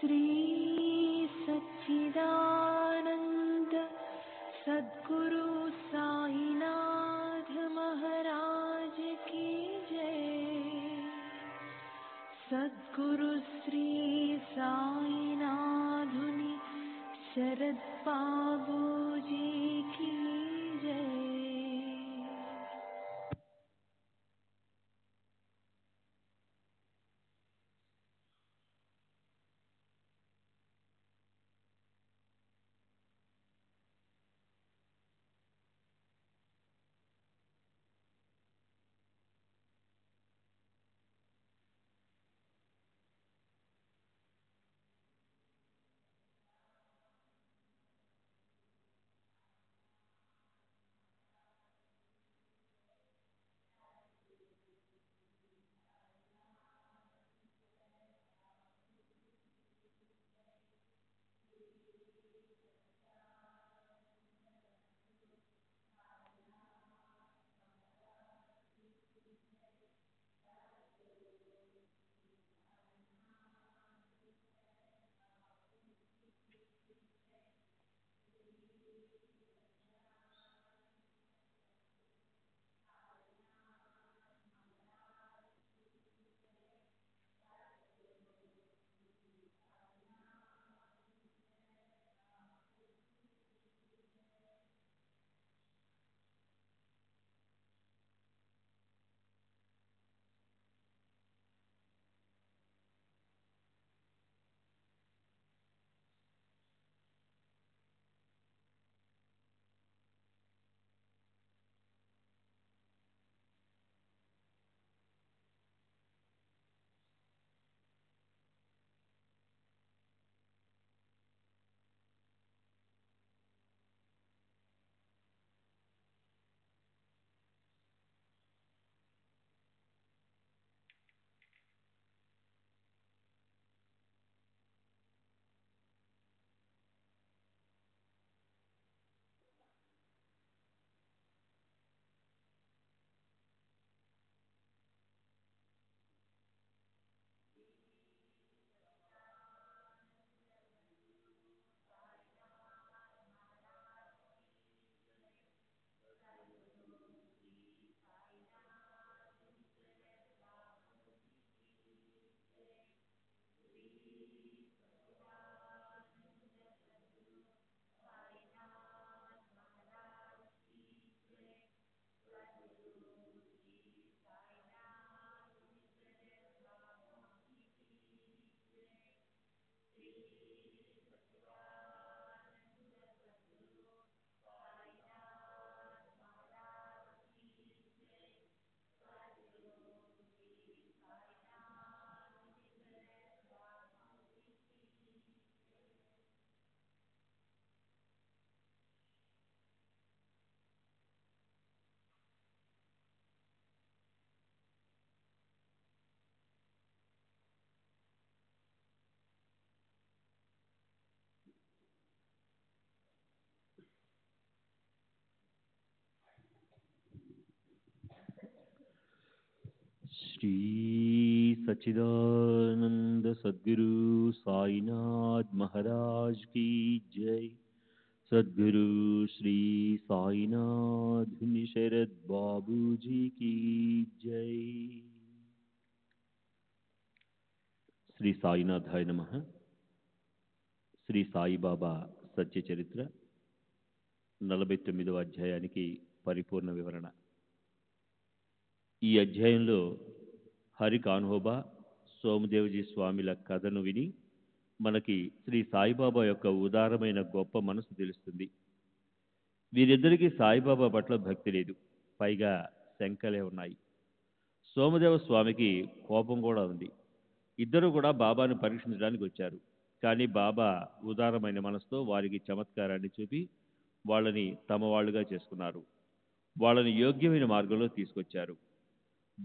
श्री सच्चिदानंद सद्गुरु साईनाथ महाराज की जय। सद्गुरु श्री साईनाथुनि शरद बाबू जी की जय। श्री सच्चिदानंद सद्गुरु साईनाथ महाराज की जय। सद्गुरु श्री साईनाथ शरद बाबू जी की जय। శ్రీ సాయినాథాయ నమః. శ్రీ సాయిబాబా సత్య చరిత్ర 49వ అధ్యాయానికి పరిపూర్ణ వివరణ. ఈ అధ్యాయంలో హరి కాన్హోబా, సోమదేవజీ స్వామిల కథను విని మనకి శ్రీ సాయిబాబా యొక్క ఉదారమైన గొప్ప మనసు తెలుస్తుంది. వీరిద్దరికీ సాయిబాబా పట్ల భక్తి లేదు, పైగా శంకలే ఉన్నాయి. సోమదేవ స్వామికి కోపం కూడా ఉంది. ఇద్దరు కూడా బాబాను పరీక్షించడానికి వచ్చారు. కానీ బాబా ఉదారమైన మనసుతో వారికి చమత్కారాన్ని చూపి వాళ్ళని తమ వాళ్ళుగా చేసుకున్నారు. వాళ్ళని యోగ్యమైన మార్గంలో తీసుకొచ్చారు.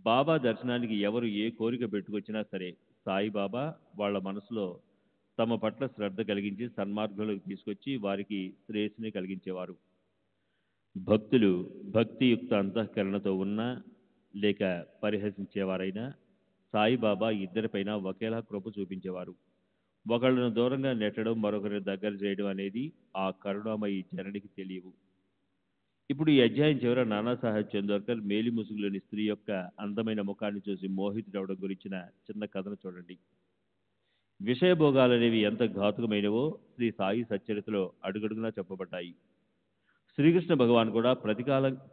బాబా దర్శనానికి ఎవరు ఏ కోరిక పెట్టుకొచ్చినా సరే సాయిబాబా వాళ్ళ మనసులో తమ పట్ల శ్రద్ధ కలిగించి సన్మార్గంలోకి తీసుకొచ్చి వారికి శ్రేయస్సుని కలిగించేవారు. భక్తులు భక్తియుక్త అంతఃకరణతో ఉన్నా లేక పరిహసించేవారైనా సాయిబాబా ఇద్దరిపైన ఒకేలా కృప చూపించేవారు. ఒకళ్ళను దూరంగా నెట్టడం, మరొకరిని దగ్గర చేయడం అనేది ఆ కరుణామయి జననికి తెలియవు. ఇప్పుడు ఈ అధ్యాయం చివర నానాసాహెబ్ చందోర్కర్ మేలి ముసుగులోని స్త్రీ యొక్క అందమైన ముఖాన్ని చూసి మోహితుడవడం గురించిన చిన్న కథను చూడండి. విషయభోగాలనేవి ఎంత ఘాతుకమైనవో శ్రీ సాయి సచ్చరితలో అడుగడుగునా చెప్పబడ్డాయి. శ్రీకృష్ణ భగవాన్ కూడా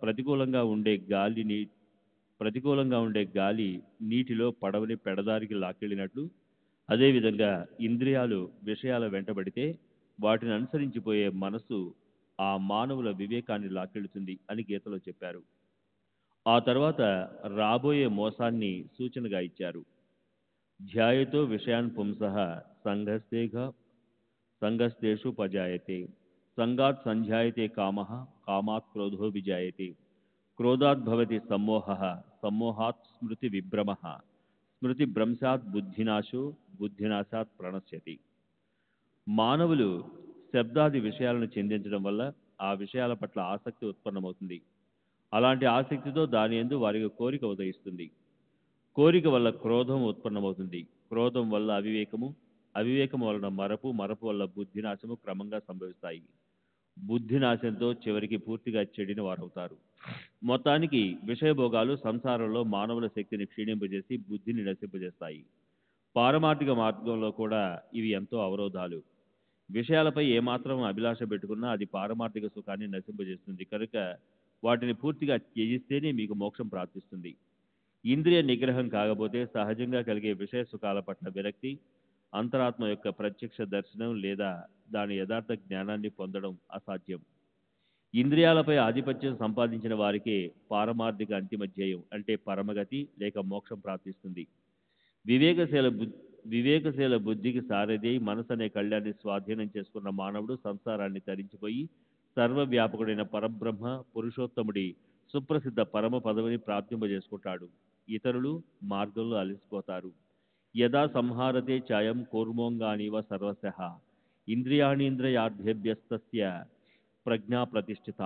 ప్రతికూలంగా ఉండే గాలి నీటిలో పడవని పెడదారికి లాక్కెళ్ళినట్లు, అదేవిధంగా ఇంద్రియాలు విషయాల వెంటబడితే వాటిని అనుసరించిపోయే మనసు ఆ మానవుల వివేకాన్ని లాక్కెళుతుంది అని గీతలో చెప్పారు. ఆ తర్వాత రాబోయే మోసాన్ని సూచనగా ఇచ్చారు. ధ్యాయతో విషయాన్ పుంసః సంఘస్తేషు పజాయతే సంగాత్ సంధ్యాయతే కామః కామాత్ క్రోధో విజాయతే క్రోధాత్ భవతి సమ్మోహః సమ్మోహాత్ స్మృతి విభ్రమః స్మృతి భ్రంశాత్ బుద్ధినాశాత్ ప్రణశ్యతి. మానవులు శబ్దాది విషయాలను చిందించడం వల్ల ఆ విషయాల పట్ల ఆసక్తి ఉత్పన్నమవుతుంది. అలాంటి ఆసక్తితో దాని యందు వారికి కోరిక ఉదయిస్తుంది. కోరిక వల్ల క్రోధం ఉత్పన్నమవుతుంది. క్రోధం వల్ల అవివేకం వలన మరపు వల్ల బుద్ధినాశము క్రమంగా సంభవిస్తాయి. బుద్ధినాశంతో చివరికి పూర్తిగా చెడిన వారవుతారు. మొత్తానికి విషయభోగాలు సంసారంలో మానవుల శక్తిని క్షీణింపజేసి బుద్ధిని నశింపజేస్తాయి. పారమార్థిక మార్గంలో కూడా ఇవి ఎంతో అవరోధాలు. విషయాలపై ఏమాత్రం అభిలాష పెట్టుకున్నా అది పారమార్థిక సుఖాన్ని నశింపజేస్తుంది. కనుక వాటిని పూర్తిగా త్యజిస్తేనే మీకు మోక్షం ప్రాప్తిస్తుంది. ఇంద్రియ నిగ్రహం కాకపోతే సహజంగా కలిగే విషయ సుఖాల పట్ల విరక్తి, అంతరాత్మ యొక్క ప్రత్యక్ష దర్శనం లేదా దాని యథార్థ జ్ఞానాన్ని పొందడం అసాధ్యం. ఇంద్రియాలపై ఆధిపత్యం సంపాదించిన వారికే పారమార్థిక అంతిమ ధ్యేయం అంటే పరమగతి లేక మోక్షం ప్రాప్తిస్తుంది. వివేకశీల బుద్ధికి సారథి మనసు అనే కళ్యాణ్ణి స్వాధీనం చేసుకున్న మానవుడు సంసారాన్ని తరించిపోయి సర్వవ్యాపకుడైన పరబ్రహ్మ పురుషోత్తముడి సుప్రసిద్ధ పరమ పదవిని ప్రాప్తింపజేసుకుంటాడు. ఇతరులు మార్గంలో అలసిపోతారు. యదా సంహారతే ఛాయం కూర్మోంగానీవ సర్వశః ఇంద్రియాణీంద్రియార్థేభ్యస్తస్య ప్రజ్ఞా ప్రతిష్ఠిత.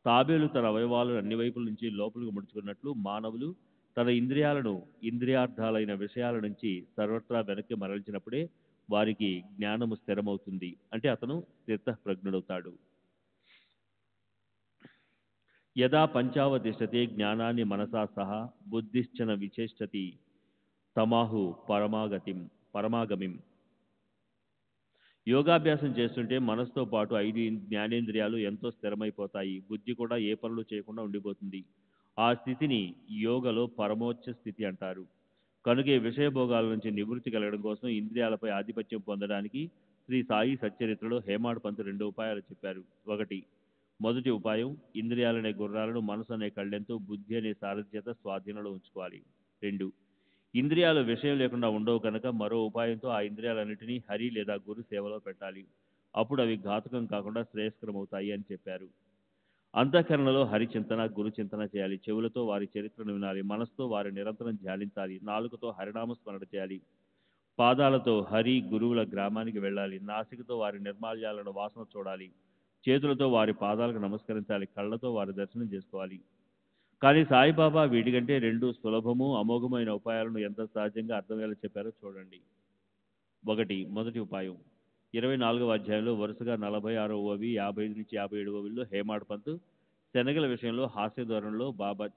తాబేలు తన అవయవాలను అన్ని వైపుల నుంచి లోపలికి ముడుచుకున్నట్లు మానవులు తన ఇంద్రియాలను ఇంద్రియార్థాలైన విషయాల నుంచి సర్వత్రా వెనక్కి మరల్చినప్పుడే వారికి జ్ఞానము స్థిరమవుతుంది. అంటే అతను స్థితప్రజ్ఞుడవుతాడు. యదా పంచావతిష్టతే జ్ఞానాన్ని మనసా సహ బుద్ధిశ్చన విచేష్టతి తమాహు పరమాగమిం. యోగాభ్యాసం చేస్తుంటే మనసుతో పాటు 5 జ్ఞానేంద్రియాలు ఎంతో స్థిరమైపోతాయి. బుద్ధి కూడా ఏ పనులు చేయకుండా ఉండిపోతుంది. ఆ స్థితిని యోగలో పరమోచ్చ స్థితి అంటారు. కనుకే విషయభోగాల నుంచి నివృత్తి కలగడం కోసం ఇంద్రియాలపై ఆధిపత్యం పొందడానికి శ్రీ సాయి సచ్చరిత్రలో హేమాడ్ పంత్ 2 ఉపాయాలు చెప్పారు. మొదటి ఉపాయం, ఇంద్రియాలనే గుర్రాలను మనసు అనే కళ్ళెంతో బుద్ధి అనే సారథ్యత స్వాధీనంలో ఉంచుకోవాలి. 2, ఇంద్రియాలు విషయం లేకుండా ఉండవు కనుక మరో ఉపాయంతో ఆ ఇంద్రియాలన్నింటినీ హరి లేదా గురు సేవలో పెట్టాలి. అప్పుడు అవి ఘాతకం కాకుండా శ్రేయస్కరమవుతాయి అని చెప్పారు. అంతఃకరణలో హరి చింతన, గురు చింతన చేయాలి. చెవులతో వారి చరిత్రను వినాలి. మనసుతో వారి నిరంతరం ధ్యానించాలి. నాలుకతో హరినామ స్మరణ చేయాలి. పాదాలతో హరి గురువుల గ్రామానికి వెళ్ళాలి. నాసికతో వారి నిర్మాల్యాలను వాసన చూడాలి. చేతులతో వారి పాదాలకు నమస్కరించాలి. కళ్ళతో వారి దర్శనం చేసుకోవాలి. కానీ సాయిబాబా వీటికంటే 2 సులభము అమోఘమైన ఉపాయాలను ఎంత సహజంగా అర్థమయ్యేలా చెప్పారో చూడండి. మొదటి ఉపాయం 24వ అధ్యాయంలో వరుసగా 46వ, 55-57వ హేమాడ్ పంత్ శనగల విషయంలో హాస్య ధోరణిలో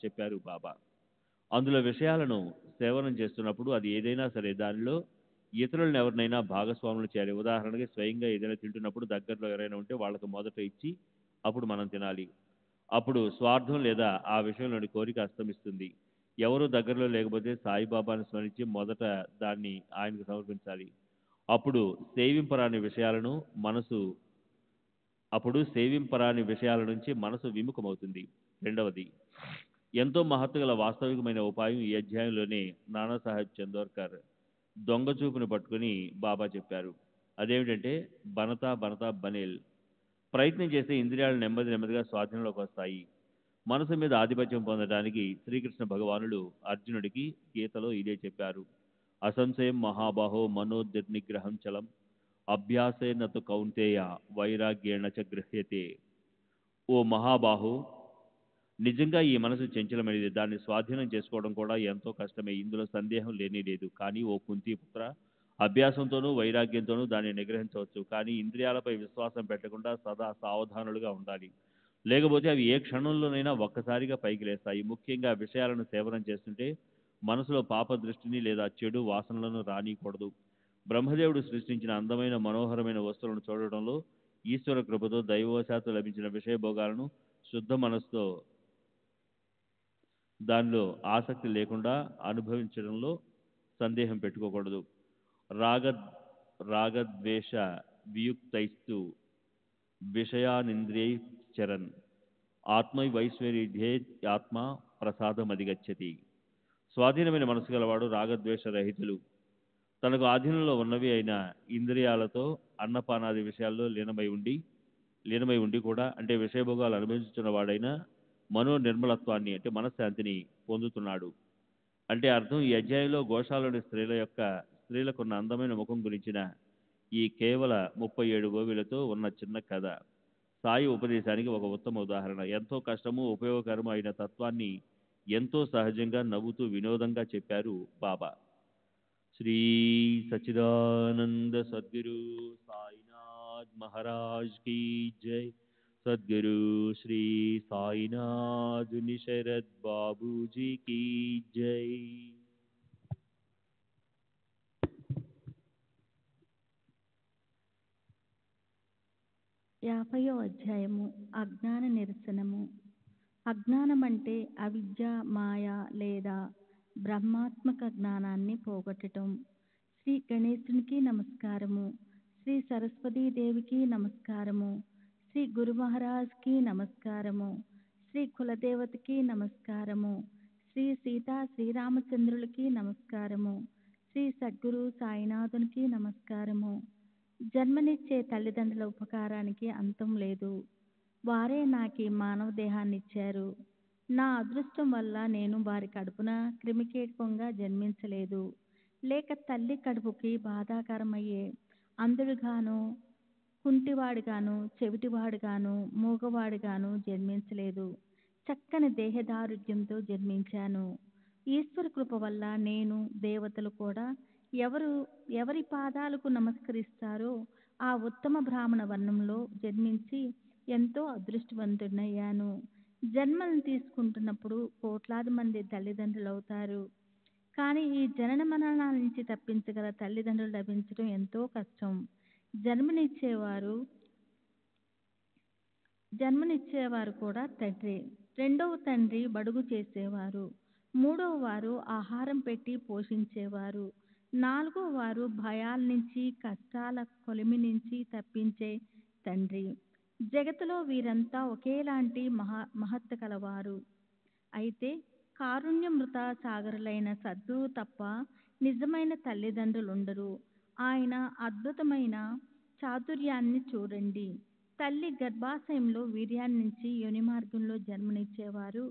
చెప్పారు బాబా. అందులో విషయాలను సేవనం చేస్తున్నప్పుడు అది ఏదైనా సరే దానిలో ఇతరులను ఎవరినైనా భాగస్వాములు చేయాలి. ఉదాహరణకి స్వయంగా ఏదైనా తింటున్నప్పుడు దగ్గరలో ఎవరైనా ఉంటే వాళ్ళకు మొదట ఇచ్చి అప్పుడు మనం తినాలి. అప్పుడు స్వార్థం లేదా ఆ విషయంలోని కోరిక అస్తమిస్తుంది. ఎవరు దగ్గరలో లేకపోతే సాయిబాబాను స్మరించి మొదట దాన్ని ఆయనకు సమర్పించాలి. అప్పుడు సేవింపరాని విషయాల నుంచి మనసు విముఖమవుతుంది. 2, ఎంతో మహత్తుగల వాస్తవికమైన ఉపాయం ఈ అధ్యాయంలోనే నానాసాహెబ్ చందోర్కర్ దొంగ చూపును పట్టుకుని బాబా చెప్పారు. అదేమిటంటే బనతా బనేల్. ప్రయత్నం చేస్తే ఇంద్రియాలు నెమ్మదిగా స్వాధీనంలోకి వస్తాయి. మనసు మీద ఆధిపత్యం పొందడానికి శ్రీకృష్ణ భగవానుడు అర్జునుడికి గీతలో ఇదే చెప్పారు. అసంశయం మహాబాహో మనోనిగ్రహం చలం అభ్యాసేన తు కౌంతేయ వైరాగ్యేణ చ గృహ్యతే. ఓ మహాబాహు, నిజంగా ఈ మనసు చంచలమైనది. దాన్ని స్వాధీనం చేసుకోవడం కూడా ఎంతో కష్టమే. ఇందులో సందేహం లేనే లేదు. కానీ ఓ కుంతీపుత్ర, అభ్యాసంతోనూ వైరాగ్యంతోనూ దాన్ని నిగ్రహించవచ్చు. కానీ ఇంద్రియాలపై విశ్వాసం పెట్టకుండా సదా సావధానులుగా ఉండాలి. లేకపోతే అవి ఏ క్షణంలోనైనా ఒక్కసారిగా పైకి లేస్తాయి. ముఖ్యంగా విషయాలను సేవనం చేస్తుంటే మనసులో పాప దృష్టిని లేదా చెడు వాసనలను రానియకూడదు. బ్రహ్మదేవుడు సృష్టించిన అందమైన మనోహరమైన వస్తువులను చూడడంలో ఈశ్వర కృపతో దైవవశాత్తు లభించిన విషయభోగాలను శుద్ధ మనసుతో దానిలో ఆసక్తి లేకుండా అనుభవించడంలో సందేహం పెట్టుకోకూడదు. రాగ రాగద్వేష వియుక్తైస్తు విషయానింద్రియైశ్చరన్ ఆత్మైవైశ్వర్యే ఆత్మ ప్రసాదమధిగచ్చతి. స్వాధీనమైన మనసు గలవాడు రాగద్వేష రహితులు. తనకు ఆధీనంలో ఉన్నవి అయిన ఇంద్రియాలతో అన్నపానాది విషయాల్లో లీనమై ఉండి కూడా అంటే విషయభోగాలు అనుభవించుతున్న వాడైన మనో నిర్మలత్వాన్ని అంటే మనశ్శాంతిని పొందుతున్నాడు. అంటే అర్థం ఈ అధ్యాయంలో గోశాలోని స్త్రీలకున్న అందమైన ముఖం గురించిన ఈ కేవల 37 గోవిలతో ఉన్న చిన్న కథ సాయి ఉపదేశానికి ఒక ఉత్తమ ఉదాహరణ. ఎంతో కష్టము ఉపయోగకరము అయిన తత్వాన్ని ఎంతో సహజంగా నవ్వుతూ వినోదంగా చెప్పారు బాబా. శ్రీ సచ్చిదానంద సద్గురు సాయినాథ్ మహారాజ్ కీ జై. సద్గురు శ్రీ సాయినాథ్ నిశరద్ బాబూజీ కీ జై. 50వ అధ్యాయము అజ్ఞాన నిరసనము. అజ్ఞానం అంటే అవిద్య, మాయ లేదా బ్రహ్మాత్మక జ్ఞానాన్ని పోగొట్టడం. శ్రీ గణేశునికి నమస్కారము. శ్రీ సరస్వతీదేవికి నమస్కారము. శ్రీ గురు మహారాజ్కి నమస్కారము. శ్రీ కులదేవతకి నమస్కారము. శ్రీ సీతా శ్రీరామచంద్రులకి నమస్కారము. శ్రీ సద్గురు సాయినాథునికి నమస్కారము. జన్మనిచ్చే తల్లిదండ్రుల ఉపకారానికి అంతం లేదు. వారే నాకు మానవ దేహాన్ని ఇచ్చారు. నా అదృష్టం వల్ల నేను వారి కడుపున క్రిమికీటకంగా జన్మించలేదు, లేక తల్లి కడుపుకి బాధాకరమయ్యే అంధుడుగాను, కుంటివాడుగాను, చెవిటివాడుగాను, మూగవాడుగాను జన్మించలేదు. చక్కని దేహదారుఢ్యంతో జన్మించాను. ఈశ్వర కృప వల్ల నేను, దేవతలు కూడా ఎవరి పాదాలకు నమస్కరిస్తారో ఆ ఉత్తమ బ్రాహ్మణ వర్ణంలో జన్మించి ఎంతో అదృష్టవంతుడయ్యాను. జన్మలను తీసుకుంటున్నప్పుడు కోట్లాది మంది తల్లిదండ్రులు అవుతారు. కానీ ఈ జనన మరణాల నుంచి తప్పించగల తల్లిదండ్రులు లభించడం ఎంతో కష్టం. జన్మనిచ్చేవారు కూడా తండ్రి. రెండవ తండ్రి బడుగు చేసేవారు. మూడవ వారు ఆహారం పెట్టి పోషించేవారు. నాలుగో వారు భయాల నుంచి, కష్టాల కొలిమి నుంచి తప్పించే తండ్రి. జగత్తులో వీరంతా ఒకేలాంటి మహత్త కలవారు. అయితే కారుణ్యమృత సాగరులైన సద్గురువు తప్ప నిజమైన తల్లిదండ్రులుండరు. ఆయన అద్భుతమైన చాతుర్యాన్ని చూడండి. తల్లి గర్భాశయంలో వీర్యాన్ని నుంచి యోని మార్గంలో జన్మనిచ్చేవారు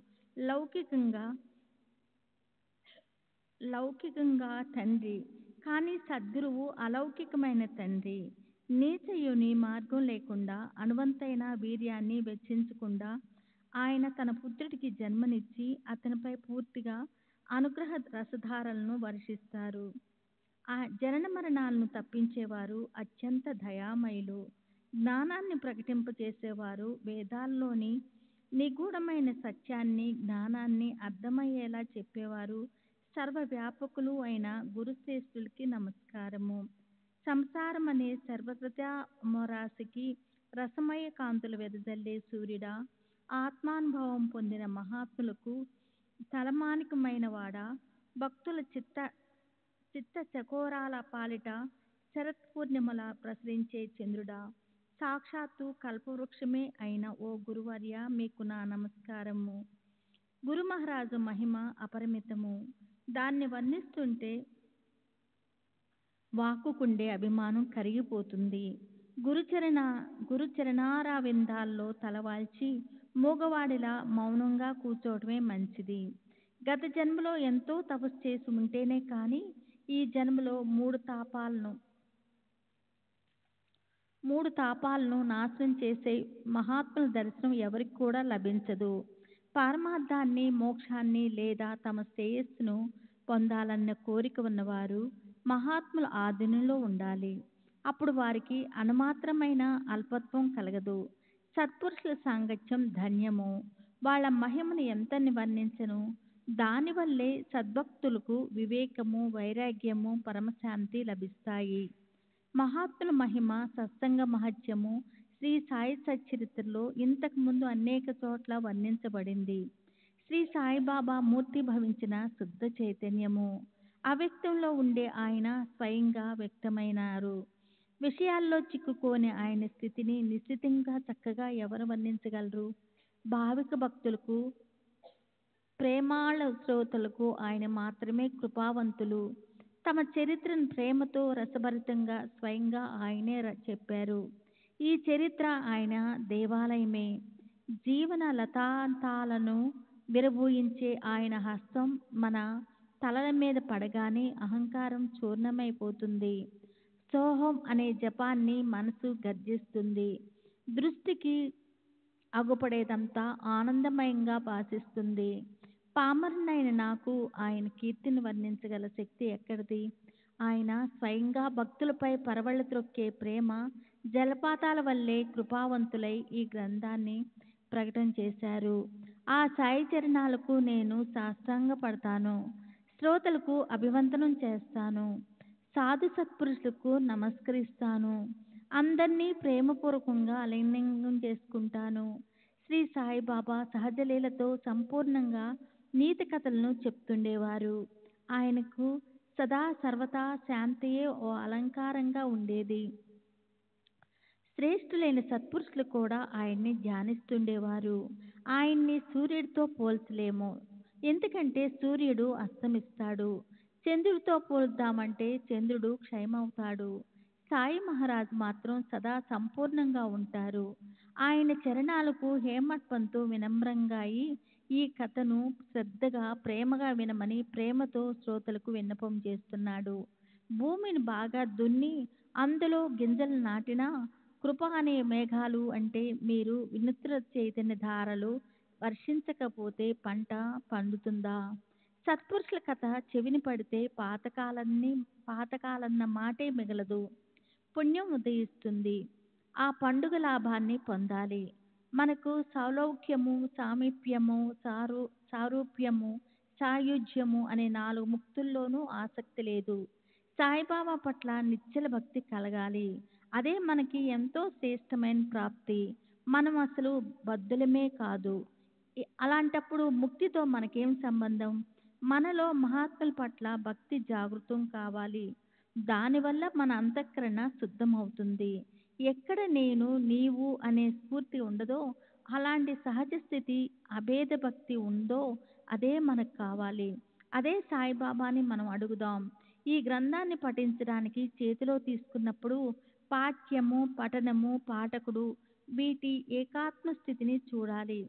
లౌకికంగా తండ్రి. కానీ సద్గురువు అలౌకికమైన తండ్రి. నీచ యోని మార్గం లేకుండా, అణువంతైన వీర్యాన్ని వెచ్చించకుండా ఆయన తన పుత్రుడికి జన్మనిచ్చి అతనిపై పూర్తిగా అనుగ్రహ రసధారలను వర్షిస్తారు. ఆ జనన మరణాలను తప్పించేవారు అత్యంత దయామయులు. జ్ఞానాన్ని ప్రకటింపచేసేవారు. వేదాల్లోని నిగూఢమైన సత్యాన్ని, జ్ఞానాన్ని అర్థమయ్యేలా చెప్పేవారు. సర్వవ్యాపకులు అయిన గురుశ్రేష్ఠులకి నమస్కారము. సంసారం అనే సర్వప్రతామరాశికి రసమయ కాంతులు వెదజల్లే సూర్యుడా, ఆత్మానుభవం పొందిన మహాత్ములకు తలమానికమైన వాడా, భక్తుల చిత్త చకోరాల పాలిట శరత్పూర్ణిమలా ప్రసరించే చంద్రుడా, సాక్షాత్తు కల్పవృక్షమే అయిన ఓ గురువర్య, మీకు నా నమస్కారము. గురు మహారాజు మహిమ అపరిమితము. దాన్ని వర్ణిస్తుంటే వాక్కుకుండే అభిమానం కరిగిపోతుంది. గురుచరణారవిందాల్లో తలవాల్చి మూగవాడిలా మౌనంగా కూర్చోవటమే మంచిది. గత జన్మలో ఎంతో తపస్సు చేసి ఉంటేనే కానీ ఈ జన్మలో మూడు తాపాలను నాశనం చేసే మహాత్ముల దర్శనం ఎవరికి కూడా లభించదు. పరమార్థాన్ని, మోక్షాన్ని లేదా తమ శ్రేయస్సును పొందాలన్న కోరిక ఉన్నవారు మహాత్ముల ఆధీనంలో ఉండాలి. అప్పుడు వారికి అనుమాత్రమైన అల్పత్వం కలగదు. సత్పురుషుల సాంగత్యం ధన్యము. వాళ్ళ మహిమను ఎంతని వర్ణించను. దానివల్లే సద్భక్తులకు వివేకము, వైరాగ్యము, పరమశాంతి లభిస్తాయి. మహాత్ముల మహిమ, సత్సంగ మహత్యము శ్రీ సాయి సచ్చరిత్రలో ఇంతకు ముందు అనేక చోట్ల వర్ణించబడింది. శ్రీ సాయిబాబా మూర్తి భవించిన శుద్ధ చైతన్యము. అవ్యక్తంలో ఉండే ఆయన స్వయంగా వ్యక్తమైనారు. విషయాల్లో చిక్కుకోని ఆయన స్థితిని నిశ్చితంగా చక్కగా ఎవరు వర్ణించగలరు? భావిక భక్తులకు, ప్రేమాళ శ్రోతలకు ఆయన మాత్రమే కృపావంతులు. తమ చరిత్రను ప్రేమతో రసభరితంగా స్వయంగా ఆయనే చెప్పారు. ఈ చరిత్ర ఆయన దేవాలయమే. జీవన లతాంతాలను విరబూయించే ఆయన హస్తం మన తలల మీద పడగానే అహంకారం చూర్ణమైపోతుంది. సోహం అనే జపాన్ని మనసు గర్జిస్తుంది. దృష్టికి అగుపడేదంతా ఆనందమయంగా భాషిస్తుంది. పామరునైన నాకు ఆయన కీర్తిని వర్ణించగల శక్తి ఎక్కడిది? ఆయన స్వయంగా భక్తులపై పరవళ్ళు త్రొక్కే ప్రేమ జలపాతాల వల్లే కృపావంతులై ఈ గ్రంథాన్ని ప్రకటన చేశారు. ఆ సాయి చరణాలకు నేను సాష్టాంగపడతాను. శ్రోతలకు అభివందనం చేస్తాను. సాధు సత్పురుషులకు నమస్కరిస్తాను. అందరినీ ప్రేమపూర్వకంగా ఆలింగనం చేసుకుంటాను. శ్రీ సాయిబాబా సహజలీలతో సంపూర్ణంగా నీతి కథలను చెప్తుండేవారు. ఆయనకు సదా సర్వతా శాంతియే ఓ అలంకారంగా ఉండేది. శ్రేష్ఠులైన సత్పురుషులు కూడా ఆయన్ని ధ్యానిస్తుండేవారు. ఆయన్ని సూర్యుడితో పోల్చలేము. ఎందుకంటే సూర్యుడు అస్తమిస్తాడు. చంద్రుడితో పోల్దామంటే చంద్రుడు క్షయమవుతాడు. సాయి మహారాజు మాత్రం సదా సంపూర్ణంగా ఉంటారు. ఆయన చరణాలకు హేమట్ పంతు వినమ్రంగా ఈ కథను శ్రద్ధగా ప్రేమగా వినమని ప్రేమతో శ్రోతలకు విన్నపం చేస్తున్నాడు. భూమిని బాగా దున్ని అందులో గింజలు నాటినా కృప అనే మేఘాలు అంటే మీరు వినూత్న చైతన్య ధారలు వర్షించకపోతే పంట పండుతుందా? సత్పురుషుల కథ చెవిని పడితే పాతకాలన్న మాటే మిగలదు. పుణ్యం ఉదయిస్తుంది. ఆ పండుగ లాభాన్ని పొందాలి. మనకు సౌలౌక్యము, సామీప్యము, సారూప్యము, సాయుజ్యము అనే 4 ముక్తుల్లోనూ ఆసక్తి లేదు. సాయిబాబా పట్ల నిశ్చల భక్తి కలగాలి. అదే మనకి ఎంతో శ్రేష్టమైన ప్రాప్తి. మనం అసలు బద్ధులమే కాదు. అలాంటప్పుడు ముక్తితో మనకేం సంబంధం? మనలో మహాత్ముల పట్ల భక్తి జాగృతం కావాలి. దానివల్ల మన అంతఃకరణ శుద్ధమవుతుంది. ఎక్కడ నేను, నీవు అనే స్ఫూర్తి ఉండదో, అలాంటి సహజ స్థితి, అభేద భక్తి ఉందో అదే మనకు కావాలి. అదే సాయిబాబాని మనం అడుగుదాం. ఈ గ్రంథాన్ని పఠించడానికి చేతిలో తీసుకున్నప్పుడు పాఠ్యము, పఠనము, పాఠకుడు వీటి ఏకాత్మ స్థితిని చూడాలి.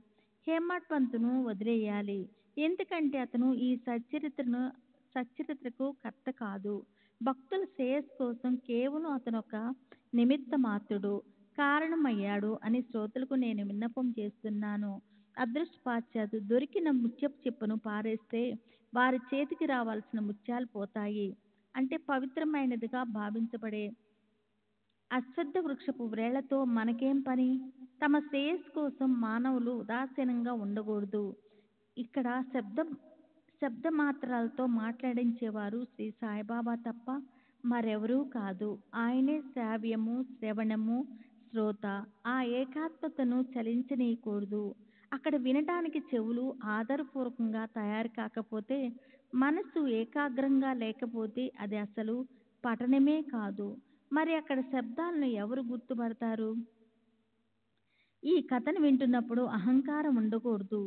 హేమట్ పంతును వదిలేయాలి. ఎందుకంటే అతను ఈ సచ్చరిత్రకు కర్త కాదు. భక్తుల శ్రేయస్సు కోసం కేవలం అతను ఒక నిమిత్త మాత్రుడు, కారణమయ్యాడు అని శ్రోతలకు నేను విన్నపం చేస్తున్నాను. అదృష్టపాశ్చాత్తు దొరికిన ముత్యపు చిప్పను పారేస్తే వారి చేతికి రావాల్సిన ముత్యాలు పోతాయి. అంటే పవిత్రమైనదిగా భావించబడే అశ్వత్థ వృక్షపు వ్రేళ్లతో మనకేం పని? తమ శ్రేయస్సు కోసం మానవులు ఉదాసీనంగా ఉండకూడదు. ఇక్కడ శబ్ద మాత్రాలతో మాట్లాడించేవారు శ్రీ సాయిబాబా తప్ప మరెవరూ కాదు. ఆయనే శ్రావ్యము, శ్రవణము, శ్రోత. ఆ ఏకాత్మతను చలించనీయకూడదు. అక్కడ వినడానికి చెవులు ఆధారపూర్వకంగా తయారు కాకపోతే, మనసు ఏకాగ్రంగా లేకపోతే అది అసలు పఠనమే కాదు. మరి అక్కడ శబ్దాలను ఎవరు గుర్తుపడతారు? ఈ కథను వింటున్నప్పుడు అహంకారం ఉండకూడదు.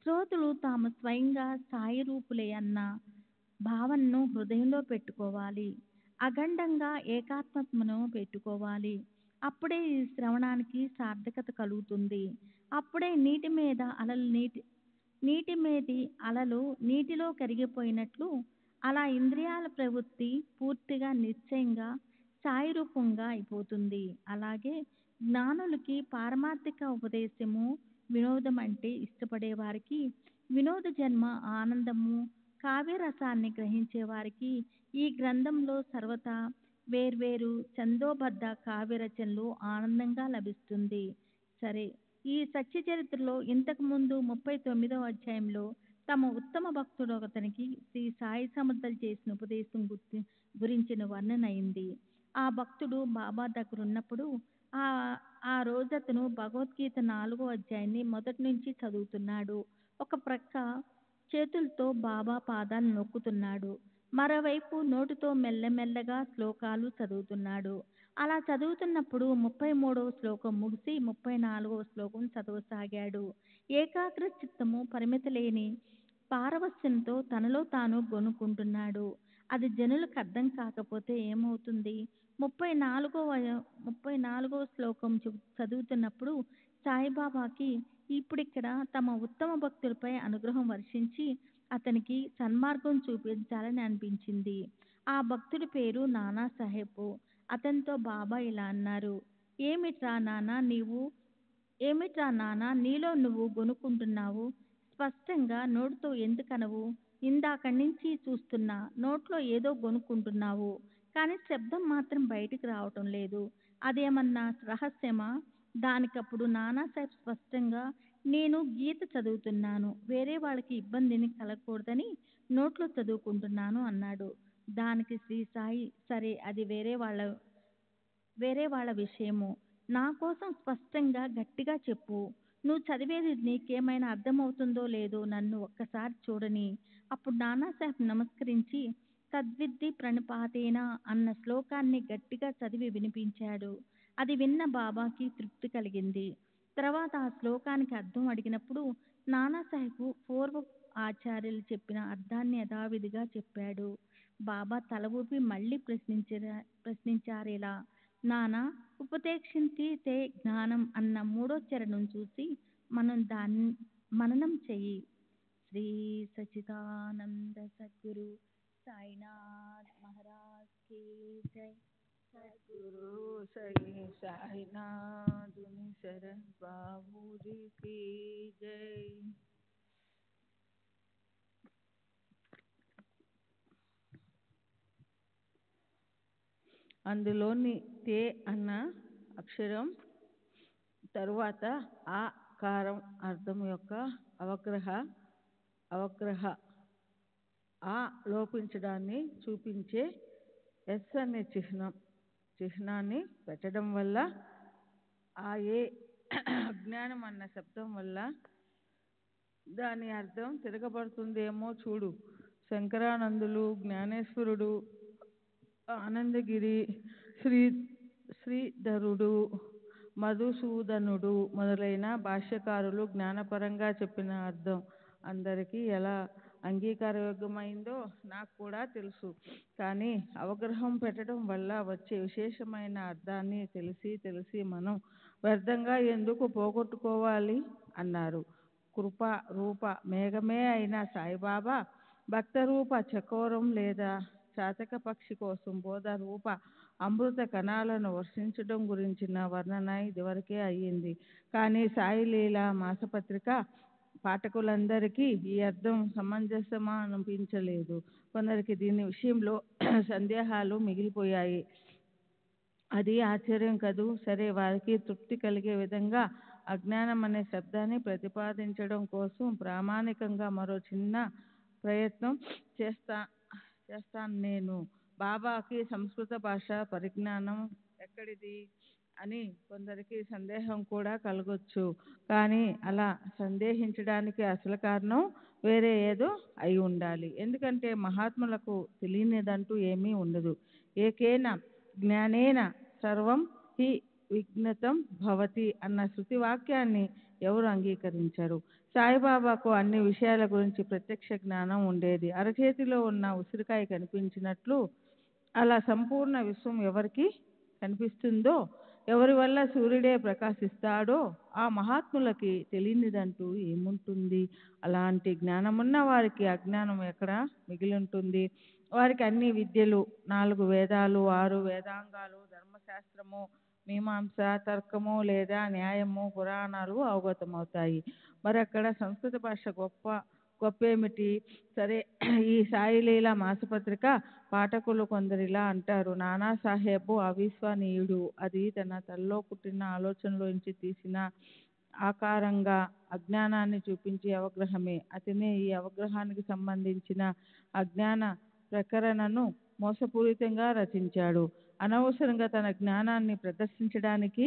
శ్రోతలు తాము స్వయంగా సాయి రూపులే అన్న భావనను హృదయంలో పెట్టుకోవాలి. అఖండంగా ఏకాత్మను పెట్టుకోవాలి. అప్పుడే ఈ శ్రవణానికి సార్థకత కలుగుతుంది. అప్పుడే నీటి మీది అలలు నీటిలో కరిగిపోయినట్లు అలా ఇంద్రియాల ప్రవృత్తి పూర్తిగా నిశ్చయంగా సాయి రూపంగా అయిపోతుంది. అలాగే జ్ఞానులకి పారమార్థిక ఉపదేశము, వినోదం అంటే ఇష్టపడే వారికి వినోద జన్మ ఆనందము, కావ్యరసాన్ని గ్రహించే వారికి ఈ గ్రంథంలో సర్వతా వేర్వేరు ఛందోబద్ధ కావ్యరచనలు ఆనందంగా లభిస్తుంది. సరే, ఈ సత్యచరిత్రలో ఇంతకుముందు 39వ అధ్యాయంలో తమ ఉత్తమ భక్తుడు ఒకతనికి శ్రీ సాయి సమర్థలు చేసిన ఉపదేశం గురించిన వర్ణన అయింది. ఆ భక్తుడు బాబా దగ్గర ఉన్నప్పుడు ఆ ఆ రోజు అతను భగవద్గీత 4వ అధ్యాయాన్ని మొదటి నుంచి చదువుతున్నాడు. ఒక ప్రక్క చేతులతో బాబా పాదాలు నొక్కుతున్నాడు, మరోవైపు నోటితో మెల్లమెల్లగా శ్లోకాలు చదువుతున్నాడు. అలా చదువుతున్నప్పుడు 33వ శ్లోకం ముగిసి 34వ శ్లోకం చదవసాగాడు. ఏకాగ్ర చిత్తము పరిమిత లేని పారవస్యంతో తనలో తాను గొనుక్కుంటున్నాడు. అది జనులకు అర్థం కాకపోతే ఏమవుతుంది? 34వ శ్లోకం చదువుతున్నప్పుడు సాయిబాబాకి ఇప్పుడిక్కడ తమ ఉత్తమ భక్తులపై అనుగ్రహం వర్షించి అతనికి సన్మార్గం చూపించాలని అనిపించింది. ఆ భక్తుడి పేరు నానాసాహెబ్. అతనితో బాబా ఇలా అన్నారు: ఏమిట్రా నానా నీలో నువ్వు గొనుక్కుంటున్నావు? స్పష్టంగా నోటితో ఎందుకనవు? ఇందాక నుంచి చూస్తున్నా నోట్లో ఏదో గొనుక్కుంటున్నావు, కానీ శబ్దం మాత్రం బయటికి రావటం లేదు. అదేమన్నా రహస్యమా? దానికప్పుడు నానాసాహెబ్ స్పష్టంగా, నేను గీత చదువుతున్నాను, వేరే వాళ్ళకి ఇబ్బందిని కలగకూడదని నోట్లో చదువుకుంటున్నాను అన్నాడు. దానికి శ్రీ సాయి, సరే అది వేరే వాళ్ళ విషయము, నా కోసం స్పష్టంగా గట్టిగా చెప్పు. నువ్వు చదివేది నీకేమైనా అర్థమవుతుందో లేదో నన్ను ఒక్కసారి చూడని. అప్పుడు నానాసాహెబ్ నమస్కరించి తద్విద్ది ప్రణిపాతేన అన్న శ్లోకాన్ని గట్టిగా చదివి వినిపించాడు. అది విన్న బాబాకి తృప్తి కలిగింది. తర్వాత ఆ శ్లోకానికి అర్థం అడిగినప్పుడు నానాసాహెబ్ పూర్వ ఆచార్యులు చెప్పిన అర్థాన్ని యథావిధిగా చెప్పాడు. బాబా తల ఊపి మళ్ళీ ప్రశ్నించారిలా: నానా, ఉపదేశించి తే జ్ఞానం అన్న 3వ చరణం చూసి మననం చెయ్యి. శ్రీ సచిదానంద సద్గురు సాయినాథ్ మహారాజ్ కీ జై. సద్గురు శ్రీ సాయినాథుని శరణ్ బాబూజీ కీ జై. అందులోని తే అన్న అక్షరం తరువాత ఆ కారం అర్థం యొక్క అవగ్రహ ఆ లోపించడాన్ని చూపించే ఎస్ అనే చిహ్నాన్ని పెట్టడం వల్ల ఆ ఏ అజ్ఞానం అన్న శబ్దం వల్ల దాని అర్థం తిరగబడుతుందేమో చూడు. శంకరానందులు, జ్ఞానేశ్వరుడు, ఆనందగిరి, శ్రీధరుడు, మధుసూదనుడు మొదలైన భాష్యకారులు జ్ఞానపరంగా చెప్పిన అర్థం అందరికీ ఎలా అంగీకారయోగ్యమైందో నాకు కూడా తెలుసు. కానీ అవగ్రహం పెట్టడం వల్ల వచ్చే విశేషమైన అర్థాన్ని తెలిసి మనం వ్యర్థంగా ఎందుకు పోగొట్టుకోవాలి అన్నారు. కృప రూప మేఘమే అయిన సాయిబాబా భక్త రూప చకోరం లేదా చాతక పక్షి కోసం బోధ రూప అమృత కణాలను వర్షించడం గురించిన వర్ణన ఇదివరకే అయ్యింది. కానీ సాయి లీలా మాసపత్రిక పాఠకులందరికీ ఈ అర్థం సమంజసమా అనిపించలేదు. కొందరికి దీని విషయంలో సందేహాలు మిగిలిపోయాయి. అది ఆశ్చర్యం కదూ. సరే, వారికి తృప్తి కలిగే విధంగా అజ్ఞానం అనే శబ్దాన్ని ప్రతిపాదించడం కోసం ప్రామాణికంగా మరో చిన్న ప్రయత్నం చేస్తాను నేను. బాబాకి సంస్కృత భాష పరిజ్ఞానం ఎక్కడిది అని కొందరికి సందేహం కూడా కలగొచ్చు. కానీ అలా సందేహించడానికి అసలు కారణం వేరే ఏదో అయి ఉండాలి. ఎందుకంటే మహాత్ములకు తెలియనిదంటూ ఏమీ ఉండదు. ఏకేన జ్ఞానేన సర్వం హి విజ్ఞతం భవతి అన్న శృతి వాక్యాన్ని ఎవరు అంగీకరించరు? సాయిబాబాకు అన్ని విషయాల గురించి ప్రత్యక్ష జ్ఞానం ఉండేది. అరచేతిలో ఉన్న ఉసిరికాయ కనిపించినట్లు అలా సంపూర్ణ విశ్వం ఎవరికి కనిపిస్తుందో, ఎవరి వల్ల సూర్యుడే ప్రకాశిస్తాడో ఆ మహాత్ములకి తెలియనిదంటూ ఏముంటుంది? అలాంటి జ్ఞానమున్న వారికి అజ్ఞానం ఎక్కడ మిగిలి ఉంటుంది? వారికి అన్ని విద్యలు, 4 వేదాలు, 6 వేదాంగాలు, ధర్మశాస్త్రము, మీమాంస, తర్కము లేదా న్యాయము, పురాణాలు అవగతమవుతాయి. మరి అక్కడ సంస్కృత భాష గొప్ప గొప్పేమిటి? సరే, ఈ సాయిలీల మాసపత్రిక పాఠకులు కొందరిలా అంటారు: నానాసాహెబ్ అవిశ్వనీయుడు. అది తన తలలో పుట్టిన ఆలోచనలోంచి తీసిన ఆకారంగా అజ్ఞానాన్ని చూపించే అవగ్రహమే. అతనే ఈ అవగ్రహానికి సంబంధించిన అజ్ఞాన ప్రకరణను మోసపూరితంగా రచించాడు. అనవసరంగా తన జ్ఞానాన్ని ప్రదర్శించడానికి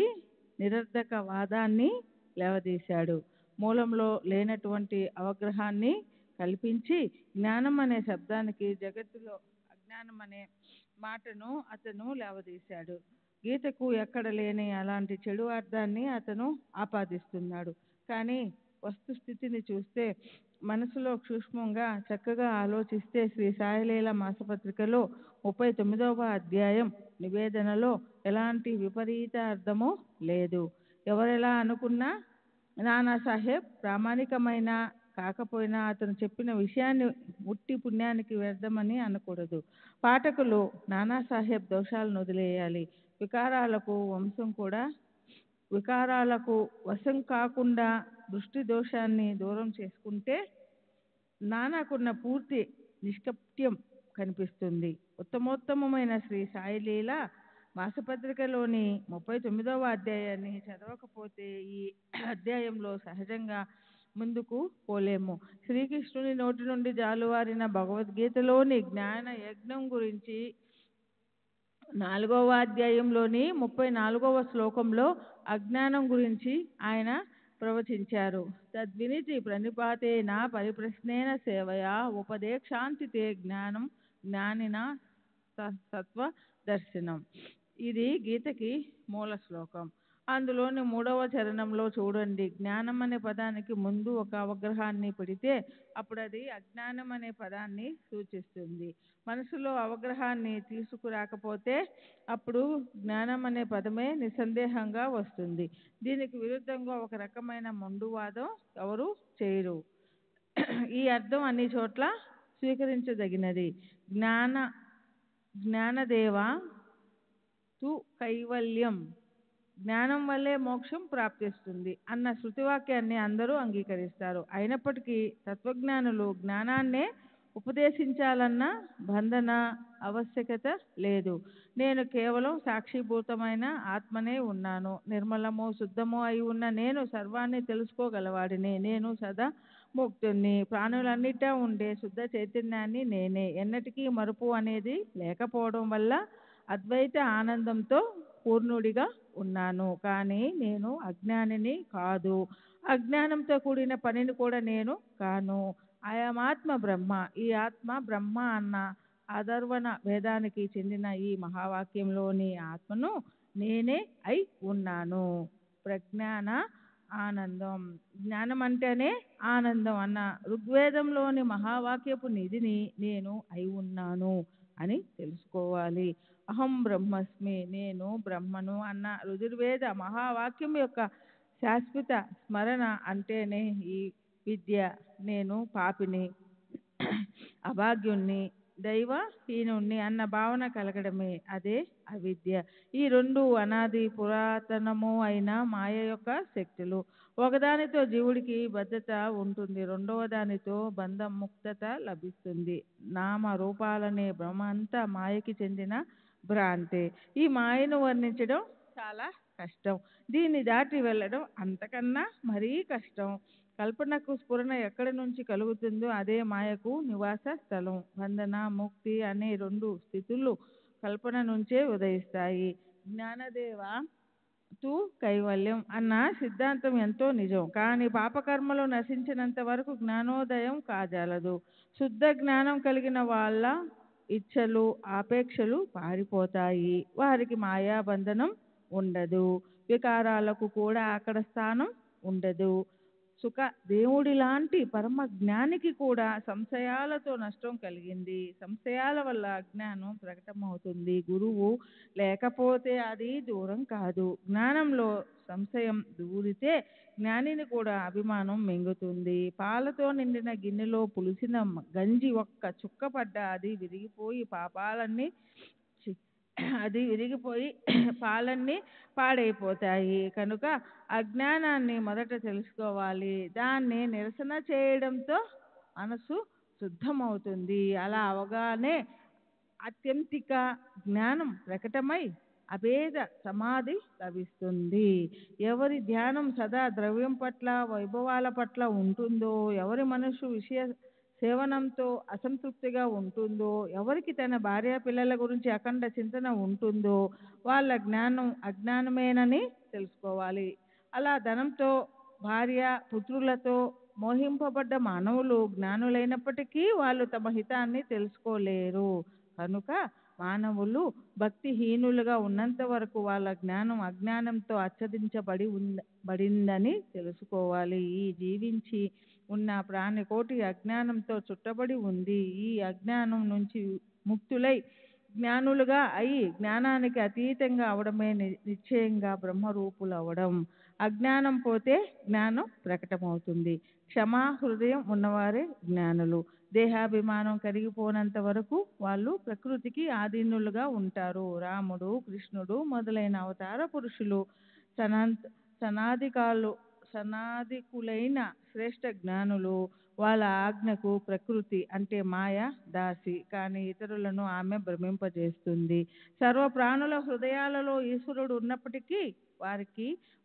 నిరర్ధక వాదాన్ని లేవదీశాడు. మూలంలో లేనటువంటి అవగ్రహాన్ని కల్పించి జ్ఞానం అనే శబ్దానికి జగత్తులో అజ్ఞానం అనే మాటను అతను లేవదీశాడు. గీతకు ఎక్కడ లేని అలాంటి చెడు అర్థాన్ని అతను ఆపాదిస్తున్నాడు. కానీ వస్తుస్థితిని చూస్తే, మనసులో సూక్ష్మంగా చక్కగా ఆలోచిస్తే శ్రీ సాయిలీల మాసపత్రికలో 39వ అధ్యాయం నివేదనలో ఎలాంటి విపరీత అర్థమూ లేదు. ఎవరెలా అనుకున్నా నానాసాహెబ్ ప్రామాణికమైన కాకపోయినా అతను చెప్పిన విషయాన్ని ఉట్టి పుణ్యానికి వ్యర్థమని అనకూడదు. పాఠకులు నానాసాహెబ్ దోషాలను వదిలేయాలి. వికారాలకు వశం కాకుండా దృష్టి దోషాన్ని దూరం చేసుకుంటే నానాకున్న పూర్తి నిష్కప్ట్యం కనిపిస్తుంది. ఉత్తమోత్తమైన శ్రీ సాయిలీల మాసపత్రికలోని 39వ అధ్యాయాన్ని చదవకపోతే ఈ అధ్యాయంలో సహజంగా ముందుకు పోలేము. శ్రీకృష్ణుని నోటి నుండి జాలువారిన భగవద్గీతలోని జ్ఞాన యజ్ఞం గురించి 4వ అధ్యాయంలోని 34వ శ్లోకంలో అజ్ఞానం గురించి ఆయన ప్రవచించారు. తద్వినితి ప్రణిపాతేన పరిప్రశ్నేన సేవయా ఉపదేక్షాంతి తే జ్ఞానం జ్ఞానిన సత్వదర్శనం. ఇది గీతకి మూల శ్లోకం. అందులోని 3వ చరణంలో చూడండి. జ్ఞానం అనే పదానికి ముందు ఒక అవగ్రహాన్ని పెడితే అప్పుడు అది అజ్ఞానం అనే పదాన్ని సూచిస్తుంది. మనసులో అవగ్రహాన్ని తీసుకురాకపోతే అప్పుడు జ్ఞానం అనే పదమే నిస్సందేహంగా వస్తుంది. దీనికి విరుద్ధంగా ఒక రకమైన మొండువాదం ఎవరు చేయరు. ఈ అర్థం అన్ని చోట్ల స్వీకరించదగినది. జ్ఞానదేవ తు కైవల్యం, జ్ఞానం వల్లే మోక్షం ప్రాప్తిస్తుంది అన్న శృతివాక్యాన్ని అందరూ అంగీకరిస్తారు. అయినప్పటికీ తత్వజ్ఞానులు జ్ఞానాన్నే ఉపదేశించాలన్న బంధన ఆవశ్యకత లేదు. నేను కేవలం సాక్షిభూతమైన ఆత్మనే ఉన్నాను. నిర్మలము శుద్ధము అయి ఉన్న నేను సర్వాన్ని తెలుసుకోగలవాడిని. నేను సదా ముక్తుణ్ణి. ప్రాణులన్నిటా ఉండే శుద్ధ చైతన్యాన్ని నేనే. ఎన్నటికీ మరుపు అనేది లేకపోవడం వల్ల అద్వైత ఆనందంతో పూర్ణుడిగా ఉన్నాను. కానీ నేను అజ్ఞానిని కాదు. అజ్ఞానంతో కూడిన పనిని కూడా నేను కాను. అయమాత్మ బ్రహ్మ. ఈ ఆత్మ బ్రహ్మ అన్న అధర్వణ వేదానికి చెందిన ఈ మహావాక్యంలోని ఆత్మను నేనే అయి ఉన్నాను. ప్రజ్ఞాన ఆనందం. జ్ఞానం అంటేనే ఆనందం అన్న ఋగ్వేదంలోని మహావాక్యపు నిధిని నేను అయి ఉన్నాను అని తెలుసుకోవాలి. అహం బ్రహ్మస్మి, నేను బ్రహ్మను అన్న రుజుర్వేద మహావాక్యం యొక్క శాశ్వత స్మరణ అంటేనే ఈ విద్య. నేను పాపిని, అభాగ్యుణ్ణి, దైవహీనుణ్ణి అన్న భావన కలగడమే అదే అవిద్య. ఈ రెండు అనాది పురాతనము అయిన మాయ యొక్క శక్తులు. ఒకదానితో జీవుడికి బద్ధత ఉంటుంది, రెండవ దానితో బంధ ముక్తత లభిస్తుంది. నామ రూపాలనే భ్రమ అంతా మాయకి చెందిన భ్రాంతే. ఈ మాయను వర్ణించడం చాలా కష్టం. దీన్ని దాటి వెళ్ళడం అంతకన్నా మరీ కష్టం. కల్పనకు స్ఫురణ ఎక్కడి నుంచి కలుగుతుందో అదే మాయకు నివాస స్థలం. బంధన ముక్తి అనే రెండు స్థితులు కల్పన నుంచే ఉదయిస్తాయి. జ్ఞానదేవ తు కైవల్యం అన్న సిద్ధాంతం ఎంతో నిజం. కానీ పాపకర్మలు నశించినంత వరకు జ్ఞానోదయం కాజాలదు. శుద్ధ జ్ఞానం కలిగిన వాళ్ళ ఇచ్ఛలు ఆపేక్షలు పారిపోతాయి. వారికి మాయాబంధనం ఉండదు. వికారాలకు కూడా అక్కడ స్థానం ఉండదు. సుఖ దేవుడి లాంటి పరమ జ్ఞానికి కూడా సంశయాలతో నష్టం కలిగింది. సంశయాల వల్ల అజ్ఞానం ప్రకటమవుతుంది. గురువు లేకపోతే అది దూరం కాదు. జ్ఞానంలో సంశయం దూరితే జ్ఞానిని కూడా అభిమానం మింగుతుంది. పాలతో నిండిన గిన్నెలో పులిసిన గంజి ఒక్క చుక్క పడ్డా అది విరిగిపోయి పాలన్నీ పాడైపోతాయి. కనుక అజ్ఞానాన్ని మొదట తెలుసుకోవాలి. దాన్ని నిరసన చేయడంతో మనసు శుద్ధమవుతుంది. అలా అవగానే ఆత్యంతిక జ్ఞానం ప్రకటమై అభేద సమాధి లభిస్తుంది. ఎవరి ధ్యానం సదా ద్రవ్యం పట్ల వైభవాల పట్ల ఉంటుందో, ఎవరి మనసు విషయ సేవనంతో అసంతృప్తిగా ఉంటుందో, ఎవరికి తన భార్య పిల్లల గురించి అఖండ చింతన ఉంటుందో వాళ్ళ జ్ఞానం అజ్ఞానమేనని తెలుసుకోవాలి. అలా ధనంతో భార్య పుత్రులతో మోహింపబడ్డ మానవులు జ్ఞానులైనప్పటికీ వాళ్ళు తమ హితాన్ని తెలుసుకోలేరు. కనుక మానవులు భక్తిహీనులుగా ఉన్నంత వరకు వాళ్ళ జ్ఞానం అజ్ఞానంతో బడిందని తెలుసుకోవాలి. ఈ జీవించి ఉన్న ప్రాణికోటి అజ్ఞానంతో చుట్టబడి ఉంది. ఈ అజ్ఞానం నుంచి ముక్తులై జ్ఞానులుగా అయి జ్ఞానానికి అతీతంగా అవడమే నిశ్చయంగా బ్రహ్మరూపులు అవడం. అజ్ఞానం పోతే జ్ఞానం ప్రకటమవుతుంది. క్షమా హృదయం ఉన్నవారే జ్ఞానులు. దేహాభిమానం కరిగిపోనంత వరకు వాళ్ళు ప్రకృతికి ఆధీనులుగా ఉంటారు. రాముడు, కృష్ణుడు మొదలైన అవతార పురుషులు సనాదికులైన శ్రేష్ఠ జ్ఞానులు. వాళ్ళ ఆజ్ఞకు ప్రకృతి అంటే మాయ దాసి, కానీ ఇతరులను ఆమె భ్రమింపజేస్తుంది. సర్వ ప్రాణుల హృదయాలలో ఈశ్వరుడు ఉన్నప్పటికీ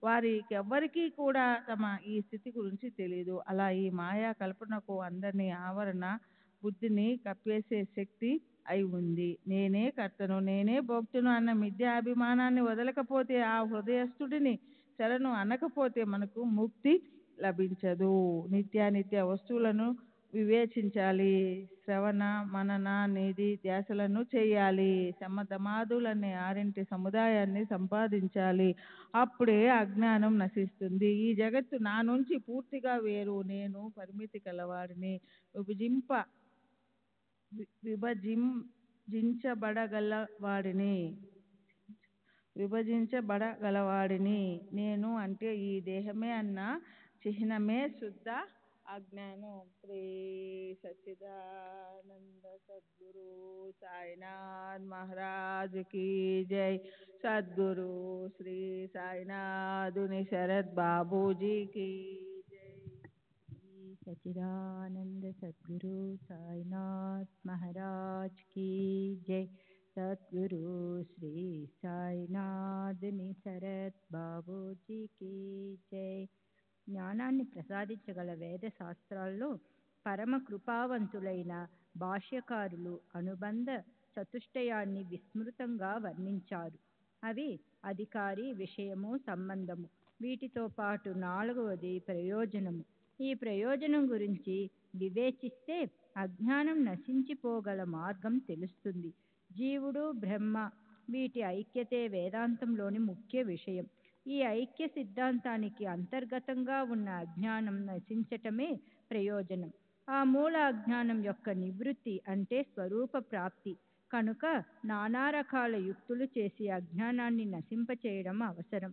వారికెవ్వరికీ కూడా తమ ఈ స్థితి గురించి తెలియదు. అలా ఈ మాయా కల్పనకు అందరినీ ఆవరణ బుద్ధిని కప్పేసే శక్తి అయి ఉంది. నేనే కర్తను, నేనే భోక్తను అన్న మిథ్యాభిమానాన్ని వదలకపోతే, ఆ హృదయస్థుడిని శరణు అనకపోతే మనకు ముక్తి లభించదు. నిత్యానిత్య వస్తువులను వివేచించాలి. శ్రవణ మనన నిధి ధ్యాసలను చేయాలి. సమధమాదులనే 6 సముదాయాన్ని సంపాదించాలి. అప్పుడే అజ్ఞానం నశిస్తుంది. ఈ జగత్తు నా నుంచి పూర్తిగా వేరు. నేను పరిమితి కలవాడిని, విభజించబడగలవాడిని. నేను అంటే ఈ దేహమే అన్న చిహ్నమే శుద్ధ అజ్ఞానం. శ్రీ సచ్చిదానంద సద్గురు సాయినాథ్ మహారాజ్ కీ జై. సద్గురు శ్రీ సాయినాథుని శరత్ బాబూజీ కీ జై. శ్రీ సచ్చిదానంద సద్గురు సాయినాథ్ మహారాజ్ కీ జై. సద్గురు శ్రీ సాయినాథుని శరత్ బాబూజీకి జై. జ్ఞానాన్ని ప్రసాదించగల వేద శాస్త్రాల్లో పరమ కృపావంతులైన భాష్యకారులు అనుబంధ చతుష్టయాన్ని విస్మృతంగా వర్ణించారు. అవి అధికారి, విషయము, సంబంధము. వీటితో పాటు 4వది ప్రయోజనము. ఈ ప్రయోజనం గురించి వివేచిస్తే అజ్ఞానం నశించిపోగల మార్గం తెలుస్తుంది. జీవుడు, బ్రహ్మ వీటి ఐక్యతే వేదాంతంలోని ముఖ్య విషయం. ఈ ఐక్య సిద్ధాంతానికి అంతర్గతంగా ఉన్న అజ్ఞానం నశించటమే ప్రయోజనం. ఆ మూల అజ్ఞానం యొక్క నివృత్తి అంటే స్వరూప ప్రాప్తి. కనుక నానా రకాల యుక్తులు చేసి అజ్ఞానాన్ని నశింపచేయడం అవసరం.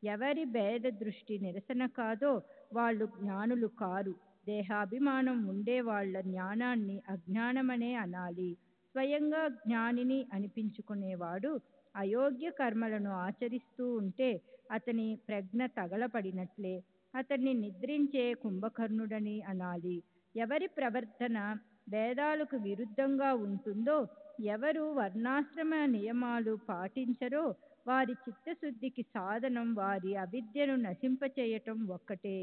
ఎవరి భేద దృష్టి నిరసన కాదో వాళ్ళు జ్ఞానులు కారు. దేహాభిమానం ఉండే వాళ్ళ జ్ఞానాన్ని అజ్ఞానమనే అనాలి. స్వయంగా జ్ఞానిని అనిపించుకునేవాడు అయోగ్య కర్మలను ఆచరిస్తూ ఉంటే అతని ప్రజ్ఞ తగలపడినట్లే. అతన్ని నిద్రించే కుంభకర్ణుడని అనాలి. ఎవరి ప్రవర్తన వేదాలకు విరుద్ధంగా ఉంటుందో, ఎవరు వర్ణాశ్రమ నియమాలు పాటించరో వారి చిత్తశుద్ధికి సాధనం వారి అవిద్యను నశింపచేయటం ఒక్కటే.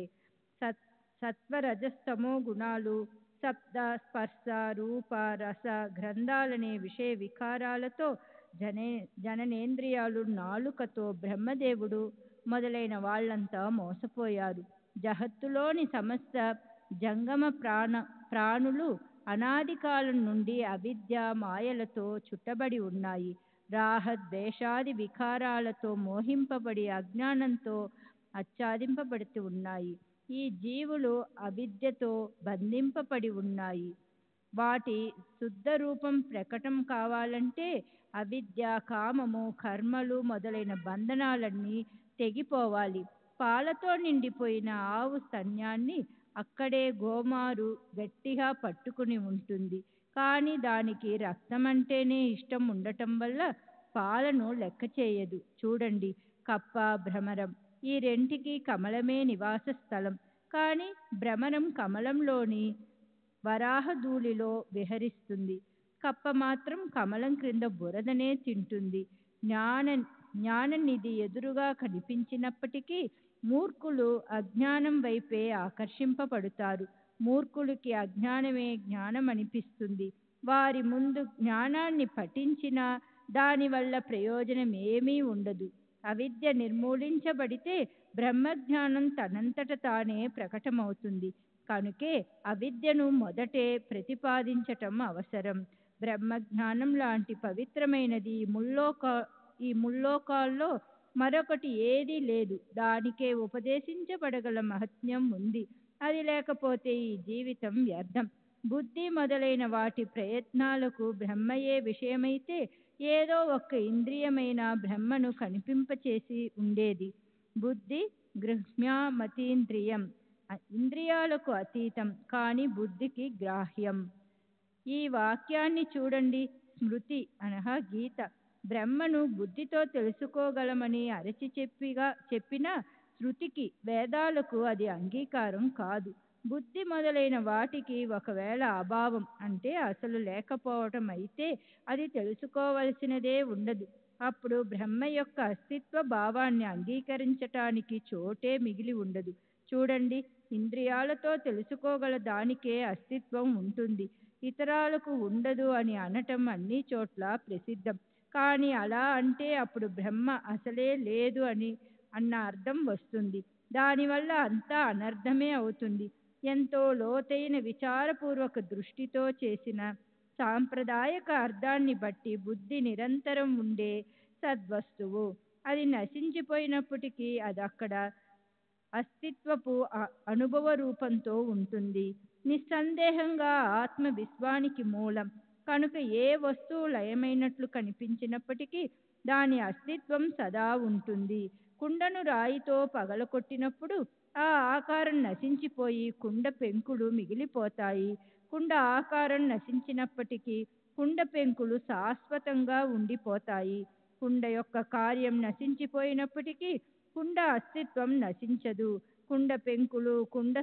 సత్వరజస్తమో గుణాలు శబ్ద, స్పర్శ, రూప, రస, గ్రంథాలనే విషయ వికారాలతో జననేంద్రియాలు, నాలుకతో బ్రహ్మదేవుడు మొదలైన వాళ్ళంతా మోసపోయారు. జగత్తులోని సమస్త జంగమ ప్రాణులు అనాది కాలం నుండి అవిద్య మాయలతో చుట్టబడి ఉన్నాయి. రాహ ద్వేషాది వికారాలతో మోహింపబడి అజ్ఞానంతో ఆచ్ఛాదింపబడుతూ ఉన్నాయి. ఈ జీవులు అవిద్యతో బంధింపబడి ఉన్నాయి. వాటి శుద్ధ రూపం ప్రకటం కావాలంటే అవిద్య, కామము, కర్మలు మొదలైన బంధనాలన్నీ తెగిపోవాలి. పాలతో నిండిపోయిన ఆవు స్తన్యాన్ని అక్కడే గోమారు గట్టిగా పట్టుకుని ఉంటుంది. కానీ దానికి రక్తమంటేనే ఇష్టం ఉండటం వల్ల పాలను లెక్క చేయదు. చూడండి, కప్ప, భ్రమరం ఈ రెంటికి కమలమే నివాస స్థలం. కానీ భ్రమరం కమలంలోని వరాహధూళిలో విహరిస్తుంది. కప్ప మాత్రం కమలం క్రింద బురదనే తింటుంది. జ్ఞాననిధి ఎదురుగా కనిపించినప్పటికీ మూర్ఖులు అజ్ఞానం వైపే ఆకర్షింపబడతారు. మూర్ఖులకి అజ్ఞానమే జ్ఞానం అనిపిస్తుంది. వారి ముందు జ్ఞానాన్ని పఠించినా దానివల్ల ప్రయోజనం ఏమీ ఉండదు. అవిద్య నిర్మూలించబడితే బ్రహ్మజ్ఞానం తనంతట తానే ప్రకటమవుతుంది. కనుకే అవిద్యను మొదటే ప్రతిపాదించటం అవసరం. బ్రహ్మజ్ఞానం లాంటి పవిత్రమైనది ఈ ముల్లోకాల్లో మరొకటి ఏదీ లేదు. దానికే ఉపదేశించబడగల మహత్యం ఉంది. అది లేకపోతే ఈ జీవితం వ్యర్థం. బుద్ధి మొదలైన వాటి ప్రయత్నాలకు బ్రహ్మయే విషయమైతే ఏదో ఒక్క ఇంద్రియమైన బ్రహ్మను కనిపింపచేసి ఉండేది. బుద్ధి గృహ్యమతీంద్రియం, ఇంద్రియాలకు అతీతం, కానీ బుద్ధికి గ్రాహ్యం. ఈ వాక్యాన్ని చూడండి. స్మృతి అనగా గీత బ్రహ్మను బుద్ధితో తెలుసుకోగలమని అరచి చెప్పిన శృతికి, వేదాలకు అది అంగీకారం కాదు. బుద్ధి మొదలైన వాటికి ఒకవేళ అభావం అంటే అసలు లేకపోవటం అయితే అది తెలుసుకోవలసినదే ఉండదు. అప్పుడు బ్రహ్మ యొక్క అస్తిత్వ భావాన్ని అంగీకరించటానికి చోటే మిగిలి ఉండదు. చూడండి, ఇంద్రియాలతో తెలుసుకోగల దానికే అస్తిత్వం ఉంటుంది, ఇతరాలకు ఉండదు అని అనటం అన్ని చోట్ల ప్రసిద్ధం. కానీ అలా అంటే అప్పుడు బ్రహ్మ అసలే లేదు అన్న అర్థం వస్తుంది. దానివల్ల అంతా అనర్థమే అవుతుంది. ఎంతో లోతైన విచారపూర్వక దృష్టితో చేసిన సాంప్రదాయక అర్థాన్ని బట్టి బుద్ధి నిరంతరం ఉండే సద్వస్తువు. అది నశించిపోయినప్పటికీ అది అక్కడ అస్తిత్వపు అనుభవ రూపంతో ఉంటుంది. నిస్సందేహంగా ఆత్మ విశ్వానికి మూలం. కనుక ఏ వస్తువు లయమైనట్లు కనిపించినప్పటికీ దాని అస్తిత్వం సదా ఉంటుంది. కుండను రాయితో పగలకొట్టినప్పుడు ఆ ఆకారం నశించిపోయి కుండ పెంకులు మిగిలిపోతాయి. కుండ ఆకారం నశించినప్పటికీ కుండ పెంకులు శాశ్వతంగా ఉండిపోతాయి. కుండ యొక్క కార్యం నశించిపోయినప్పటికీ కుండ అస్తిత్వం నశించదు. కుండ పెంకులు కుండ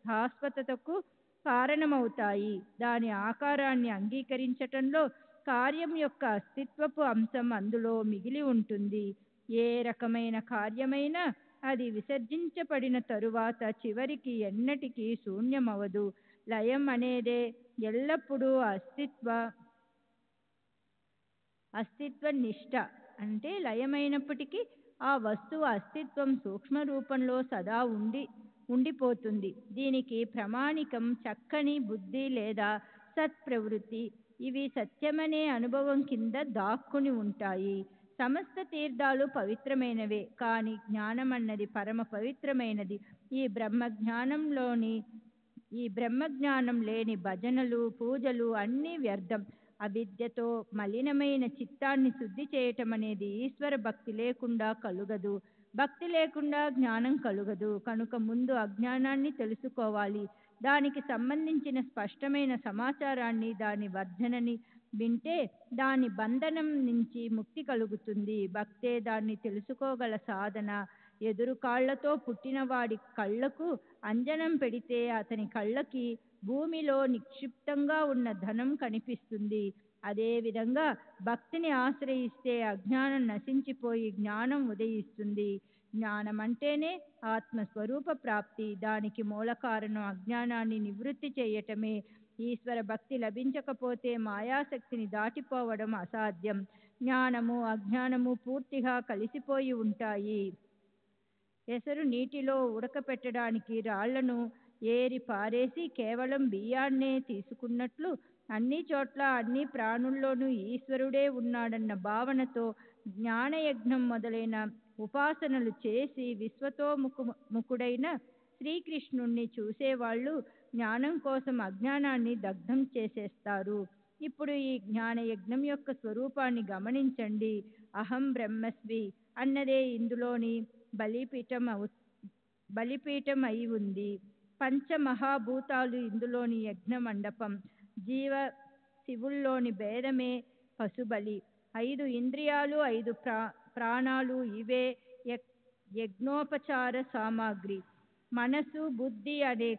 శాశ్వతతకు కారణమవుతాయి. దాని ఆకారాన్ని అంగీకరించటంలో కార్యం యొక్క అస్తిత్వపు అంశం అందులో మిగిలి ఉంటుంది. ఏ రకమైన కార్యమైనా అది విసర్జించబడిన తరువాత చివరికి ఎన్నటికీ శూన్యమవదు. లయం అనేదే ఎల్లప్పుడూ అస్తిత్వ నిష్ఠ. అంటే లయమైనప్పటికీ ఆ వస్తువు అస్తిత్వం సూక్ష్మ రూపంలో సదా ఉండిపోతుంది. దీనికి ప్రమాణికం చక్కని బుద్ధి లేదా సత్ప్రవృత్తి. ఇవి సత్యమనే అనుభవం కింద దాక్కుని ఉంటాయి. సమస్త తీర్థాలు పవిత్రమైనవే, కానీ జ్ఞానమన్నది పరమ పవిత్రమైనది. ఈ బ్రహ్మజ్ఞానం లేని భజనలు పూజలు అన్నీ వ్యర్థం. అవిద్యతో మలినమైన చిత్తాన్ని శుద్ధి చేయటం అనేది ఈశ్వర భక్తి లేకుండా కలుగదు. భక్తి లేకుండా జ్ఞానం కలుగదు. కనుక ముందు అజ్ఞానాన్ని తెలుసుకోవాలి. దానికి సంబంధించిన స్పష్టమైన సమాచారాన్ని, దాని వర్ధనని వింటే దాని బంధనం నుంచి ముక్తి కలుగుతుంది. భక్తే దాన్ని తెలుసుకోగల సాధన. ఎదురు కాళ్లతో పుట్టినవాడి కళ్ళకు అంజనం పెడితే అతని కళ్ళకి భూమిలో నిక్షిప్తంగా ఉన్న ధనం కనిపిస్తుంది. అదేవిధంగా భక్తిని ఆశ్రయిస్తే అజ్ఞానం నశించిపోయి జ్ఞానం ఉదయిస్తుంది. జ్ఞానం అంటేనే ఆత్మస్వరూప ప్రాప్తి. దానికి మూల కారణం అజ్ఞానాన్ని నివృత్తి చేయటమే. ఈశ్వర భక్తి లభించకపోతే మాయాశక్తిని దాటిపోవడం అసాధ్యం. జ్ఞానము అజ్ఞానము పూర్తిగా కలిసిపోయి ఉంటాయి. ఎసరు నీటిలో ఉడకపెట్టడానికి రాళ్లను ఏరి పారేసి కేవలం బియ్యాన్నే తీసుకున్నట్లు అన్ని చోట్ల అన్ని ప్రాణుల్లోనూ ఈశ్వరుడే ఉన్నాడన్న భావనతో జ్ఞానయజ్ఞం మొదలైన ఉపాసనలు చేసి విశ్వతోముఖుడైన శ్రీకృష్ణుణ్ణి చూసేవాళ్ళు జ్ఞానం కోసం అజ్ఞానాన్ని దగ్ధం చేసేస్తారు. ఇప్పుడు ఈ జ్ఞానయజ్ఞం యొక్క స్వరూపాన్ని గమనించండి. అహం బ్రహ్మస్మి అన్నదే ఇందులోని బలిపీఠం అయి ఉంది. పంచమహాభూతాలు ఇందులోని యజ్ఞ మండపం. జీవ శివుల్లోని భేదమే పశుబలి. 5 ఇంద్రియాలు 5 ప్రాణాలు ఇవే యజ్ఞోపచార సామాగ్రి. మనసు బుద్ధి అనే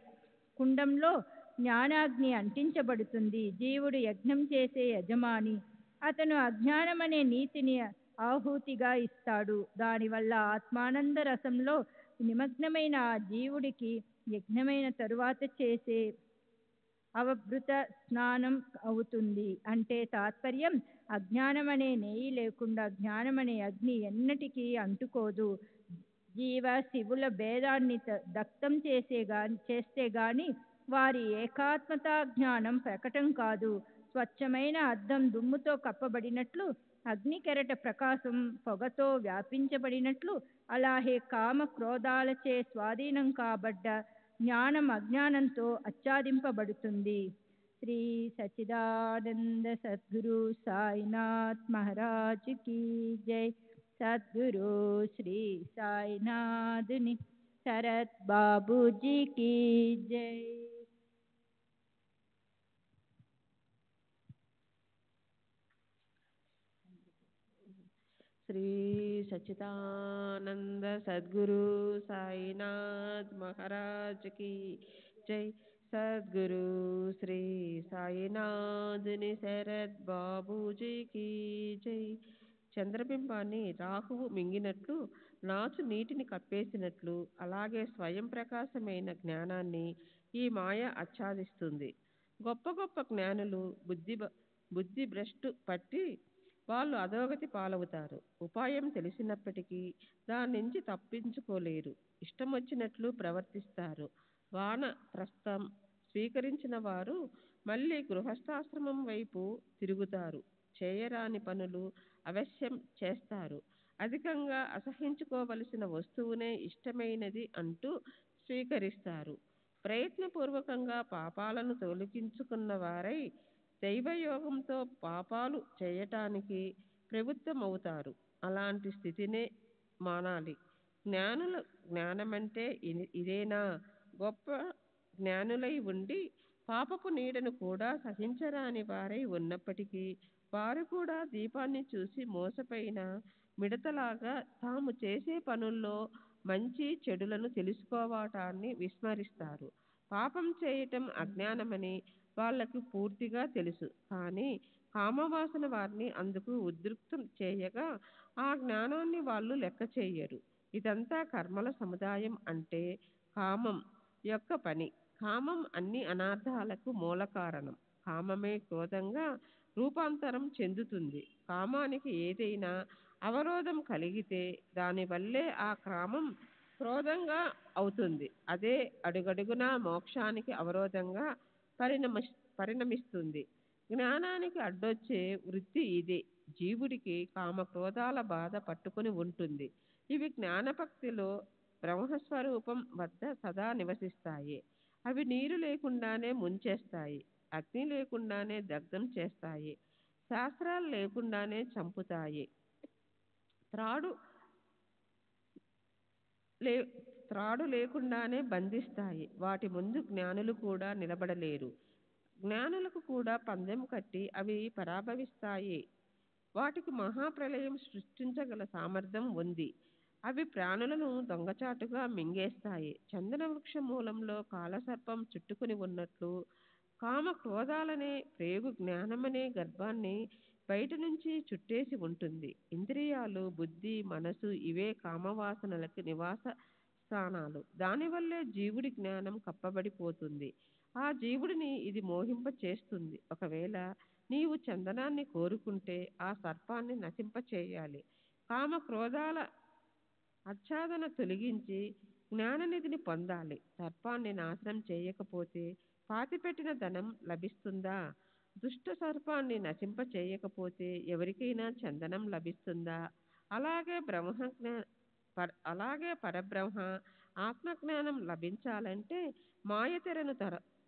కుండంలో జ్ఞానాగ్ని అంటించబడుతుంది. జీవుడు యజ్ఞం చేసే యజమాని. అతను అజ్ఞానమనే నీతిని ఆహుతిగా ఇస్తాడు. దానివల్ల ఆత్మానంద రసంలో నిమగ్నమైన ఆ జీవుడికి యజ్ఞమైన తరువాత చేసే అవభృత స్నానం అవుతుంది. అంటే తాత్పర్యం, అజ్ఞానమనే నేయి లేకుండా జ్ఞానమనే అగ్ని ఎన్నటికీ అంటుకోదు. జీవ శివుల భేదాన్ని దగ్ధం చేస్తే గాని వారి ఏకాత్మతా జ్ఞానం ప్రకటం కాదు. స్వచ్ఛమైన అద్దం దుమ్ముతో కప్పబడినట్లు, అగ్ని కెరట ప్రకాశం పొగతో వ్యాపించబడినట్లు, అలాగే కామ క్రోధాలచే స్వాధీనం కాబడ్డ జ్ఞానం అజ్ఞానంతో ఆచ్ఛాదింపబడుతుంది. శ్రీ సచ్చిదానంద సద్గురు సాయినాథ్ మహారాజ్ కీ జై. సద్గురు శ్రీ సాయినాథుని శరత్ బాబూజీ కీ జై. శ్రీ సచ్చిదానంద సద్గురు సాయినాథ్ మహారాజ్ కి జై. సద్గురు శ్రీ సాయినాథుని శరత్ బాబూజీకి జై. చంద్రబింబాన్ని రాహువు మింగినట్లు, నాచు నీటిని కప్పేసినట్లు, అలాగే స్వయం ప్రకాశమైన జ్ఞానాన్ని ఈ మాయ ఆచ్ఛాదిస్తుంది. గొప్ప గొప్ప జ్ఞానులు బుద్ధి భ్రష్టు పట్టి వాళ్ళు అధోగతి పాలవుతారు. ఉపాయం తెలిసినప్పటికీ దాని నుంచి తప్పించుకోలేరు. ఇష్టం వచ్చినట్లు ప్రవర్తిస్తారు. వానప్రస్థం స్వీకరించిన వారు మళ్ళీ గృహస్థాశ్రమం వైపు తిరుగుతారు. చేయరాని పనులు అవశ్యం చేస్తారు. అధికంగా అసహించుకోవలసిన వస్తువునే ఇష్టమైనది అంటూ స్వీకరిస్తారు. ప్రయత్నపూర్వకంగా పాపాలను తొలగించుకున్న వారై దైవయోగంతో పాపాలు చేయటానికి ప్రవృత్తమవుతారు. అలాంటి స్థితినే మానాలి. జ్ఞానమంటే ఇదేనా? గొప్ప జ్ఞానులై ఉండి పాపపు నీడను కూడా సహించరాని వారై ఉన్నప్పటికీ వారు కూడా దీపాన్ని చూసి మోసపోయిన మిడతలాగా తాము చేసే పనుల్లో మంచి చెడులను తెలుసుకోవటాన్ని విస్మరిస్తారు. పాపం చేయటం అజ్ఞానమని వాళ్లకు పూర్తిగా తెలుసు. కానీ కామవాసన వారిని అందుకు ఉద్రిక్తం చేయగా ఆ జ్ఞానాన్ని వాళ్ళు లెక్క చేయరు. ఇదంతా కర్మల సముదాయం అంటే కామం యొక్క పని. కామం అన్ని అనార్థాలకు మూల కారణం. కామమే క్రోధంగా రూపాంతరం చెందుతుంది. కామానికి ఏదైనా అవరోధం కలిగితే దానివల్లే ఆ కామం క్రోధంగా అవుతుంది. అదే అడుగడుగునా మోక్షానికి అవరోధంగా పరిణమిస్తుంది. జ్ఞానానికి అడ్డొచ్చే వృత్తి ఇదే. జీవుడికి కామక్రోధాల బాధ పట్టుకుని ఉంటుంది. ఇవి జ్ఞానభక్తిలో బ్రహ్మస్వరూపం వద్ద సదా నివసిస్తాయి. అవి నీరు లేకుండానే ముంచేస్తాయి. అగ్ని లేకుండానే దగ్ధం చేస్తాయి. శాస్త్రాలు లేకుండానే చంపుతాయి. త్రాడు లేకుండానే బంధిస్తాయి. వాటి ముందు జ్ఞానులు కూడా నిలబడలేరు. జ్ఞానులకు కూడా పందెం కట్టి అవి పరాభవిస్తాయి. వాటికి మహాప్రళయం సృష్టించగల సామర్థ్యం ఉంది. అవి ప్రాణులను దొంగచాటుగా మింగేస్తాయి. చందన వృక్ష మూలంలో కాలసర్పం చుట్టుకుని ఉన్నట్లు కామ క్రోధాలనే ప్రేగు జ్ఞానమనే గర్భాన్ని బయట నుంచి చుట్టేసి ఉంటుంది. ఇంద్రియాలు, బుద్ధి, మనసు ఇవే కామవాసనలకు నివాస స్థానాలు. దానివల్లే జీవుడి జ్ఞానం కప్పబడిపోతుంది. ఆ జీవుడిని ఇది మోహింప చేస్తుంది. ఒకవేళ నీవు చందనాన్ని కోరుకుంటే ఆ సర్పాన్ని నశింపచేయాలి. కామ క్రోధాల ఆచ్ఛాదన తొలగించి జ్ఞాననిధిని పొందాలి. సర్పాన్ని నాశనం చేయకపోతే పాతిపెట్టిన ధనం లభిస్తుందా? దుష్ట సర్పాన్ని నశింప చేయకపోతే ఎవరికైనా చందనం లభిస్తుందా? అలాగే పరబ్రహ్మ ఆత్మజ్ఞానం లభించాలంటే మాయతెరను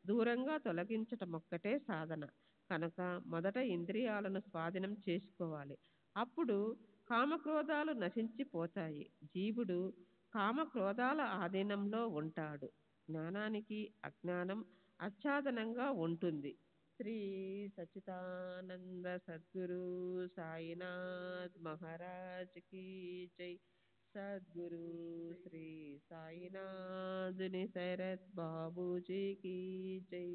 దూరంగా తొలగించటమొక్కటే సాధన. కనుక మొదట ఇంద్రియాలను స్వాధీనం చేసుకోవాలి. అప్పుడు కామక్రోధాలు నశించిపోతాయి. జీవుడు కామక్రోధాల ఆధీనంలో ఉంటాడు. జ్ఞానానికి అజ్ఞానం ఆచ్ఛాదనంగా ఉంటుంది. శ్రీ సచ్చిదానంద సద్గురు సాయినాథ్ మహారాజ్ కీ జై. సద్గురు శ్రీ సాయినాథుని శరత్ బాబూజీకి జై.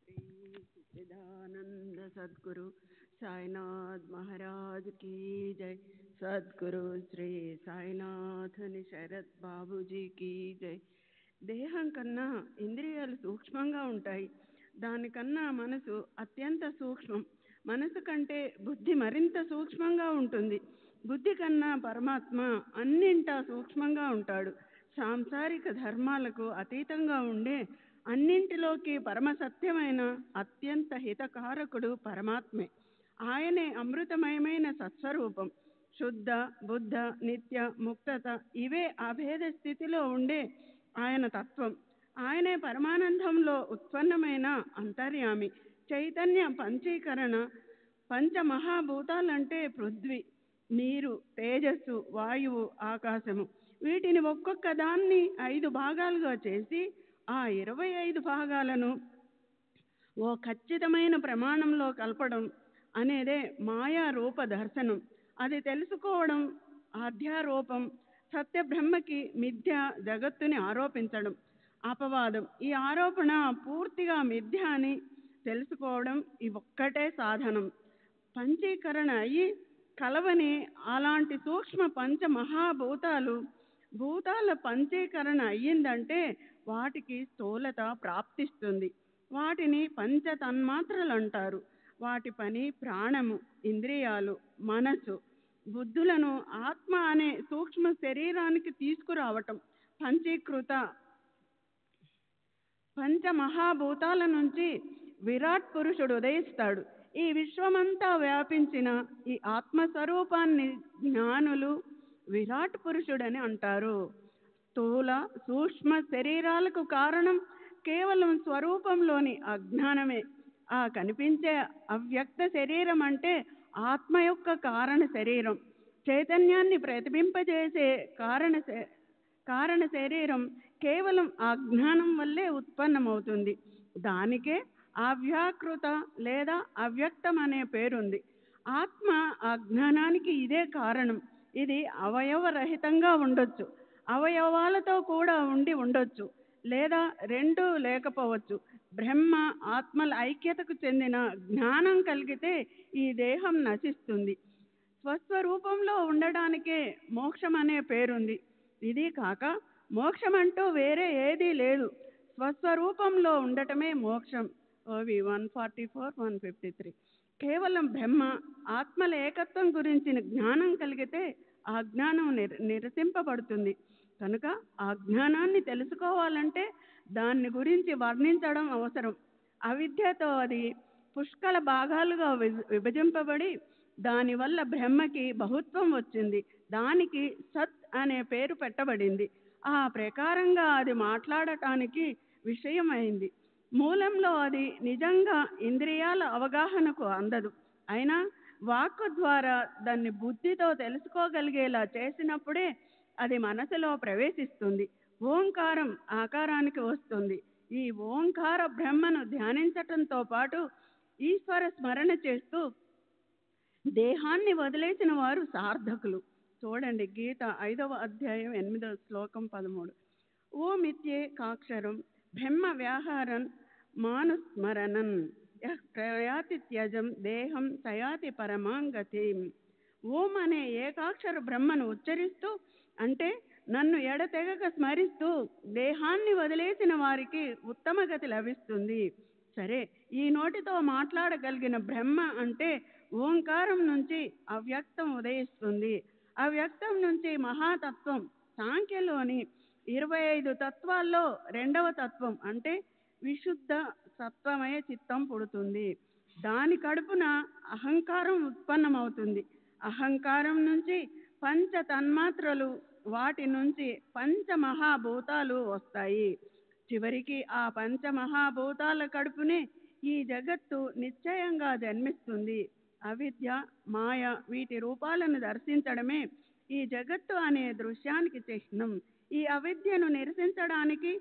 श्री सच्चिदानंद सद्गुरु साईनाथ महाराज की जय. सद्गुरु श्री సాయినాథుని శరత్ బాబూజీ की जय. దేహం కన్నా ఇంద్రియాలు సూక్ష్మంగా ఉంటాయి. దానికన్నా మనసు అత్యంత సూక్ష్మం. మనసు కంటే బుద్ధి మరింత సూక్ష్మంగా ఉంటుంది. బుద్ధి కన్నా పరమాత్మ అన్నింటా సూక్ష్మంగా ఉంటాడు. సాంసారిక ధర్మాలకు అతీతంగా ఉండే అన్నింటిలోకి పరమసత్యమైన అత్యంత హితకారకుడు పరమాత్మే. ఆయనే అమృతమయమైన సత్స్వరూపం. శుద్ధ బుద్ధ నిత్య ముక్తత ఇవే అభేద స్థితిలో ఉండే ఆయన తత్వం. ఆయనే పరమానందంలో ఉత్పన్నమైన అంతర్యామి. చైతన్య పంచీకరణ. పంచమహాభూతాలంటే పృథ్వీ, నీరు, తేజస్సు, వాయువు, ఆకాశము. వీటిని ఒక్కొక్క దాన్ని 5 భాగాలుగా చేసి ఆ 25 భాగాలను ఓ ఖచ్చితమైన ప్రమాణంలో కలపడం అనేదే మాయా రూప దర్శనం. అది తెలుసుకోవడం ఆధ్యారూపం. సత్యబ్రహ్మకి మిథ్య జగత్తుని ఆరోపించడం అపవాదం. ఈ ఆరోపణ పూర్తిగా మిథ్య అని తెలుసుకోవడం ఈ ఒక్కటే సాధనం. పంచీకరణ అయ్యి కలవని అలాంటి సూక్ష్మ పంచమహాభూతాలు భూతాల పంచీకరణ అయ్యిందంటే వాటికి స్థూలత ప్రాప్తిస్తుంది. వాటిని పంచతన్మాత్రలు అంటారు. వాటి పని ప్రాణము, ఇంద్రియాలు, మనసు, బుద్ధులను ఆత్మ అనే సూక్ష్మ శరీరానికి తీసుకురావటం. పంచీకృత పంచమహాభూతాల నుంచి విరాట్ పురుషుడు ఉదయిస్తాడు. ఈ విశ్వమంతా వ్యాపించిన ఈ ఆత్మస్వరూపాన్ని జ్ఞానులు విరాట్ పురుషుడని అంటారు. స్థూల సూక్ష్మ శరీరాలకు కారణం కేవలం స్వరూపంలోని అజ్ఞానమే. ఆ కనిపించే అవ్యక్త శరీరం అంటే ఆత్మ యొక్క కారణ శరీరం. చైతన్యాన్ని ప్రతిబింపజేసే కారణ శరీరం కేవలం అజ్ఞానం వల్లే ఉత్పన్నమవుతుంది. దానికే అవ్యాకృత లేదా అవ్యక్తం అనే పేరుంది. ఆత్మ అజ్ఞానానికి ఇదే కారణం. ఇది అవయవరహితంగా ఉండొచ్చు, అవయవాలతో కూడా ఉండొచ్చు, లేదా రెండూ లేకపోవచ్చు. బ్రహ్మ ఆత్మల ఐక్యతకు చెందిన జ్ఞానం కలిగితే ఈ దేహం నశిస్తుంది. స్వస్వరూపంలో ఉండడానికే మోక్షం అనే పేరుంది. ఇది కాక మోక్షం అంటూ వేరే ఏదీ లేదు. స్వస్వరూపంలో ఉండటమే మోక్షం. ఓవి 144, 153. కేవలం బ్రహ్మ ఆత్మల ఏకత్వం గురించిన జ్ఞానం కలిగితే ఆ జ్ఞానం నిరసింపబడుతుంది. కనుక ఆ జ్ఞానాన్ని తెలుసుకోవాలంటే దాన్ని గురించి వర్ణించడం అవసరం. అవిద్యతో అది పుష్కల భాగాలుగా విభజింపబడి దానివల్ల బ్రహ్మకి బహుత్వం వచ్చింది. దానికి సత్ అనే పేరు పెట్టబడింది. ఆ ప్రకారంగా అది మాట్లాడటానికి విషయమైంది. మూలంలో అది నిజంగా ఇంద్రియాల అవగాహనకు అందదు. అయినా వాక్కు ద్వారా దాన్ని బుద్ధితో తెలుసుకోగలిగేలా చేసినప్పుడే అది మనసులో ప్రవేశిస్తుంది. ఓంకారం ఆకారానికి వస్తుంది. ఈ ఓంకార బ్రహ్మను ధ్యానించటంతో పాటు ఈశ్వర స్మరణ చేస్తూ దేహాన్ని వదిలేసిన వారు సార్థకులు. చూడండి, గీత 5వ అధ్యాయం 8వ శ్లోకం 13. ఓమిత్యే కాక్షరం బ్రహ్మ వ్యాహారం మానుస్మరణన్ ప్రయాతి త్యజం దేహం సయాతి పరమాంగతి. ఓం అనే ఏకాక్షర బ్రహ్మను ఉచ్చరిస్తూ అంటే నన్ను ఎడతెగక స్మరిస్తూ దేహాన్ని వదిలేసిన వారికి ఉత్తమ గతి లభిస్తుంది. సరే, ఈ నోటితో మాట్లాడగలిగిన బ్రహ్మ అంటే ఓంకారం నుంచి అవ్యక్తం ఉదయిస్తుంది. అవ్యక్తం నుంచి మహాతత్వం, సాంఖ్యలోని 25 తత్వాల్లో 2వ తత్వం అంటే విశుద్ధ సత్వమయ చిత్తం పుడుతుంది. దాని కడుపున అహంకారం ఉత్పన్నమవుతుంది. అహంకారం నుంచి పంచ తన్మాత్రలు, వాటి నుంచి పంచమహాభూతాలు వస్తాయి. చివరికి ఆ పంచమహాభూతాల కడుపునే ఈ జగత్తు నిశ్చయంగా జన్మిస్తుంది. అవిద్య, మాయ వీటి రూపాలను దర్శించడమే ఈ జగత్తు అనే దృశ్యానికి చిహ్నం. ఈ అవిద్యను నిరసించడానికి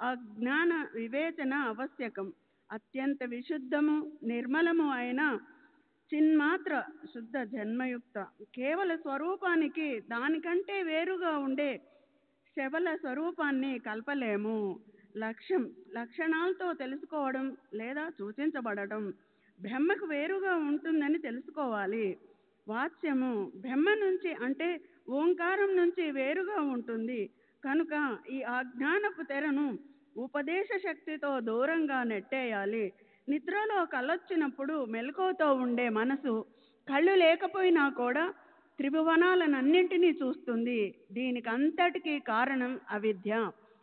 అజ్ఞాన వివేచన ఆవశ్యకం. అత్యంత విశుద్ధము నిర్మలము అయిన చిన్మాత్ర శుద్ధ జన్మయుక్త కేవల స్వరూపానికి దానికంటే వేరుగా ఉండే శబల స్వరూపాన్ని కల్పలేము. లక్షణాలతో తెలుసుకోవడం లేదా సూచించబడటం బ్రహ్మకు వేరుగా ఉంటుందని తెలుసుకోవాలి. వాచ్యము బ్రహ్మ నుంచి అంటే ఓంకారం నుంచి వేరుగా ఉంటుంది కనుక ఈ అజ్ఞానపు తెరను ఉపదేశ శక్తితో దూరంగా నెట్టేయాలి. నిద్రలో కళ్ళొచ్చినప్పుడు మెలకువతో ఉండే మనసు కళ్ళు లేకపోయినా కూడా త్రిభువనాలన్నింటినీ చూస్తుంది. దీనికి అంతటికీ కారణం అవిద్య.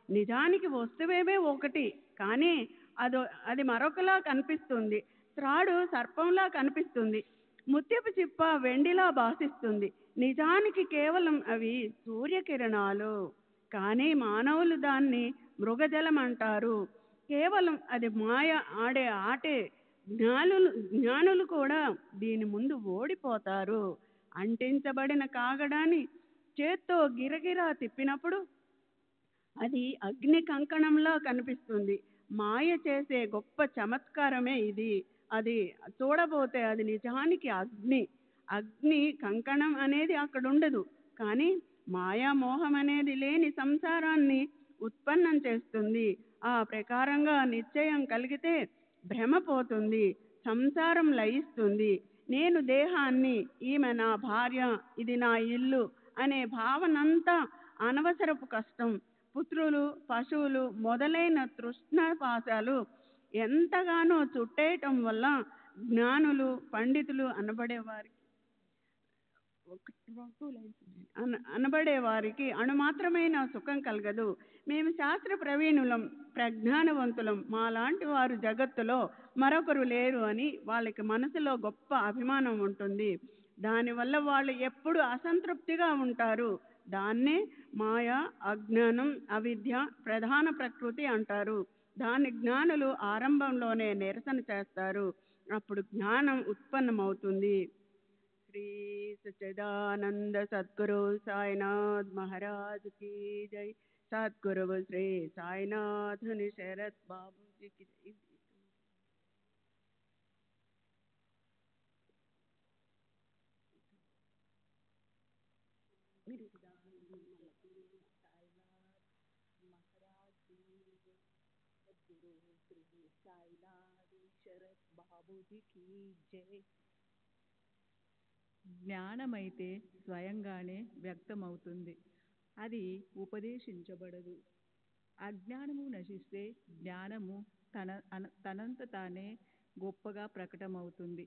నిజానికి వస్తువేవే ఒకటి, కానీ అది మరొకలా కనిపిస్తుంది. త్రాడు సర్పంలా కనిపిస్తుంది, ముత్యపు చిప్ప వెండిలా భాసిస్తుంది. నిజానికి కేవలం అవి సూర్యకిరణాలు, కానీ మానవులు దాన్ని మృగజలం అంటారు. కేవలం అది మాయ ఆడే ఆటే. జ్ఞానులు కూడా దీని ముందు ఓడిపోతారు. అంటించబడిన కాగడాన్ని చేత్తో గిరగిరా తిప్పినప్పుడు అది అగ్ని కంకణంలా కనిపిస్తుంది. మాయ చేసే గొప్ప చమత్కారమే ఇది. అది చూడబోతే అది నిజానికి అగ్ని కంకణం అనేది అక్కడ ఉండదు, కానీ మాయామోహం అనేది లేని సంసారాన్ని ఉత్పన్నం చేస్తుంది. ఆ ప్రకారంగా నిశ్చయం కలిగితే భ్రమ పోతుంది, సంసారం లయిస్తుంది. నేను దేహాన్ని, ఈమె నా భార్య, ఇది నా ఇల్లు అనే భావనంతా అనవసరపు కష్టం. పుత్రులు, పశువులు మొదలైన తృష్ణపాశాలు ఎంతగానో చుట్టేయటం వల్ల జ్ఞానులు, పండితులు అనబడే వారికి అణుమాత్రమైన సుఖం కలగదు. మేము శాస్త్ర ప్రవీణులం, ప్రజ్ఞానవంతులం, మాలాంటి వారు జగత్తులో మరొకరు లేరు అని వాళ్ళకి మనసులో గొప్ప అభిమానం ఉంటుంది. దానివల్ల వాళ్ళు ఎప్పుడు అసంతృప్తిగా ఉంటారు. దాన్నే మాయ, అజ్ఞానం, అవిద్య, ప్రధాన ప్రకృతి అంటారు. దాని జ్ఞానులు ఆరంభంలోనే నిరసన చేస్తారు. అప్పుడు జ్ఞానం ఉత్పన్నమవుతుంది. శ్రీ సచ్చిదానంద సద్గురు సాయినాథ్ మహారాజ్ की जय. सद्गुरु श्री साईनाथ शरद बाबू जी की जय. జ్ఞానమైతే స్వయంగానే వ్యక్తమవుతుంది, అది ఉపదేశించబడదు. అజ్ఞానము నశిస్తే జ్ఞానము తనంత తానే గొప్పగా ప్రకటమవుతుంది.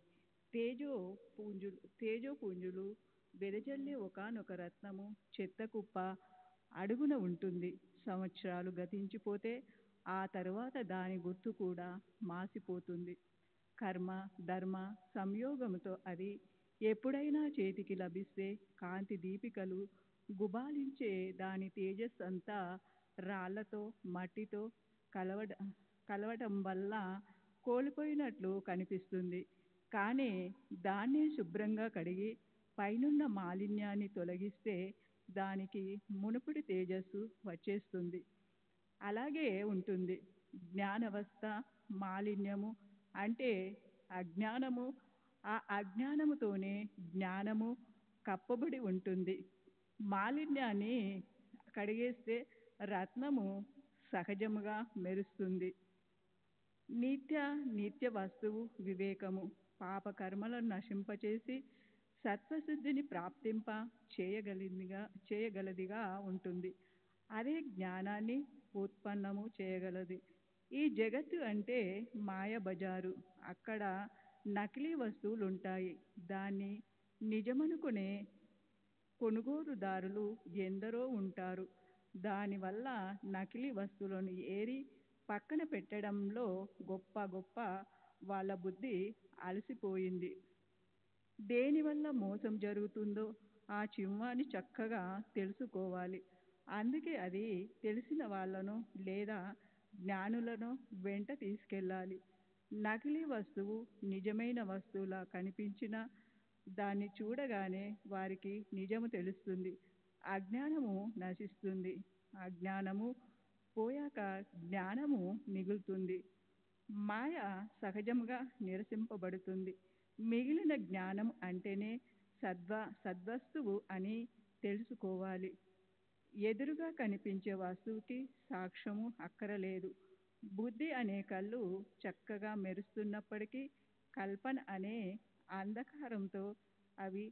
తేజోపుంజులు వెదజల్లే ఒకానొక రత్నము చెత్తకుప్ప అడుగున ఉంటుంది. సంవత్సరాలు గతించిపోతే ఆ తరువాత దాని గుర్తు కూడా మాసిపోతుంది. కర్మ ధర్మ సంయోగముతో అది ఎప్పుడైనా చేతికి లభిస్తే కాంతి దీపికలు గుబాలించే దాని తేజస్సంతా రాళ్లతో మట్టితో కలవటం వల్ల కోల్పోయినట్లు కనిపిస్తుంది. కానీ దాన్నే శుభ్రంగా కడిగి పైనున్న మాలిన్యాన్ని తొలగిస్తే దానికి మునుపటి తేజస్సు వచ్చేస్తుంది. అలాగే ఉంటుంది జ్ఞానవస్థ. మాలిన్యము అంటే అజ్ఞానము. ఆ అజ్ఞానముతోనే జ్ఞానము కప్పబడి ఉంటుంది. మాలిన్యాన్ని కడిగేస్తే రత్నము సహజముగా మెరుస్తుంది. నిత్య వస్తువు వివేకము పాపకర్మలను నశింపచేసి సత్వశుద్ధిని ప్రాప్తింప చేయగలదిగా ఉంటుంది. అదే జ్ఞానాన్ని ఉత్పన్నము చేయగలది. ఈ జగత్తు అంటే మాయ బజారు. అక్కడ నకిలీ వస్తువులుంటాయి. దాన్ని నిజమనుకునే కొనుగోలుదారులు ఎందరో ఉంటారు. దానివల్ల నకిలీ వస్తువులను ఏరి పక్కన పెట్టడంలో గొప్ప వాళ్ళ బుద్ధి అలసిపోయింది. దేనివల్ల మోసం జరుగుతుందో ఆ చిమ్మాని చక్కగా తెలుసుకోవాలి. అందుకే అది తెలిసిన వాళ్ళను లేదా జ్ఞానులను వెంట తీసుకెళ్ళాలి. నకిలీ వస్తువు నిజమైన వస్తువులా కనిపించినా దాన్ని చూడగానే వారికి నిజము తెలుస్తుంది. అజ్ఞానము నశిస్తుంది. అజ్ఞానము పోయాక జ్ఞానము మిగులుతుంది. మాయ సహజముగా నిరసింపబడుతుంది. మిగిలిన జ్ఞానం అంటేనే సద్వస్తువు అని తెలుసుకోవాలి. ఎదురుగా కనిపించే వస్తువుకి సాక్ష్యము అక్కరలేదు. బుద్ధి అనే కళ్ళు చక్కగా మెరుస్తున్నప్పటికీ కల్పన అనే అంధకారంతో అవి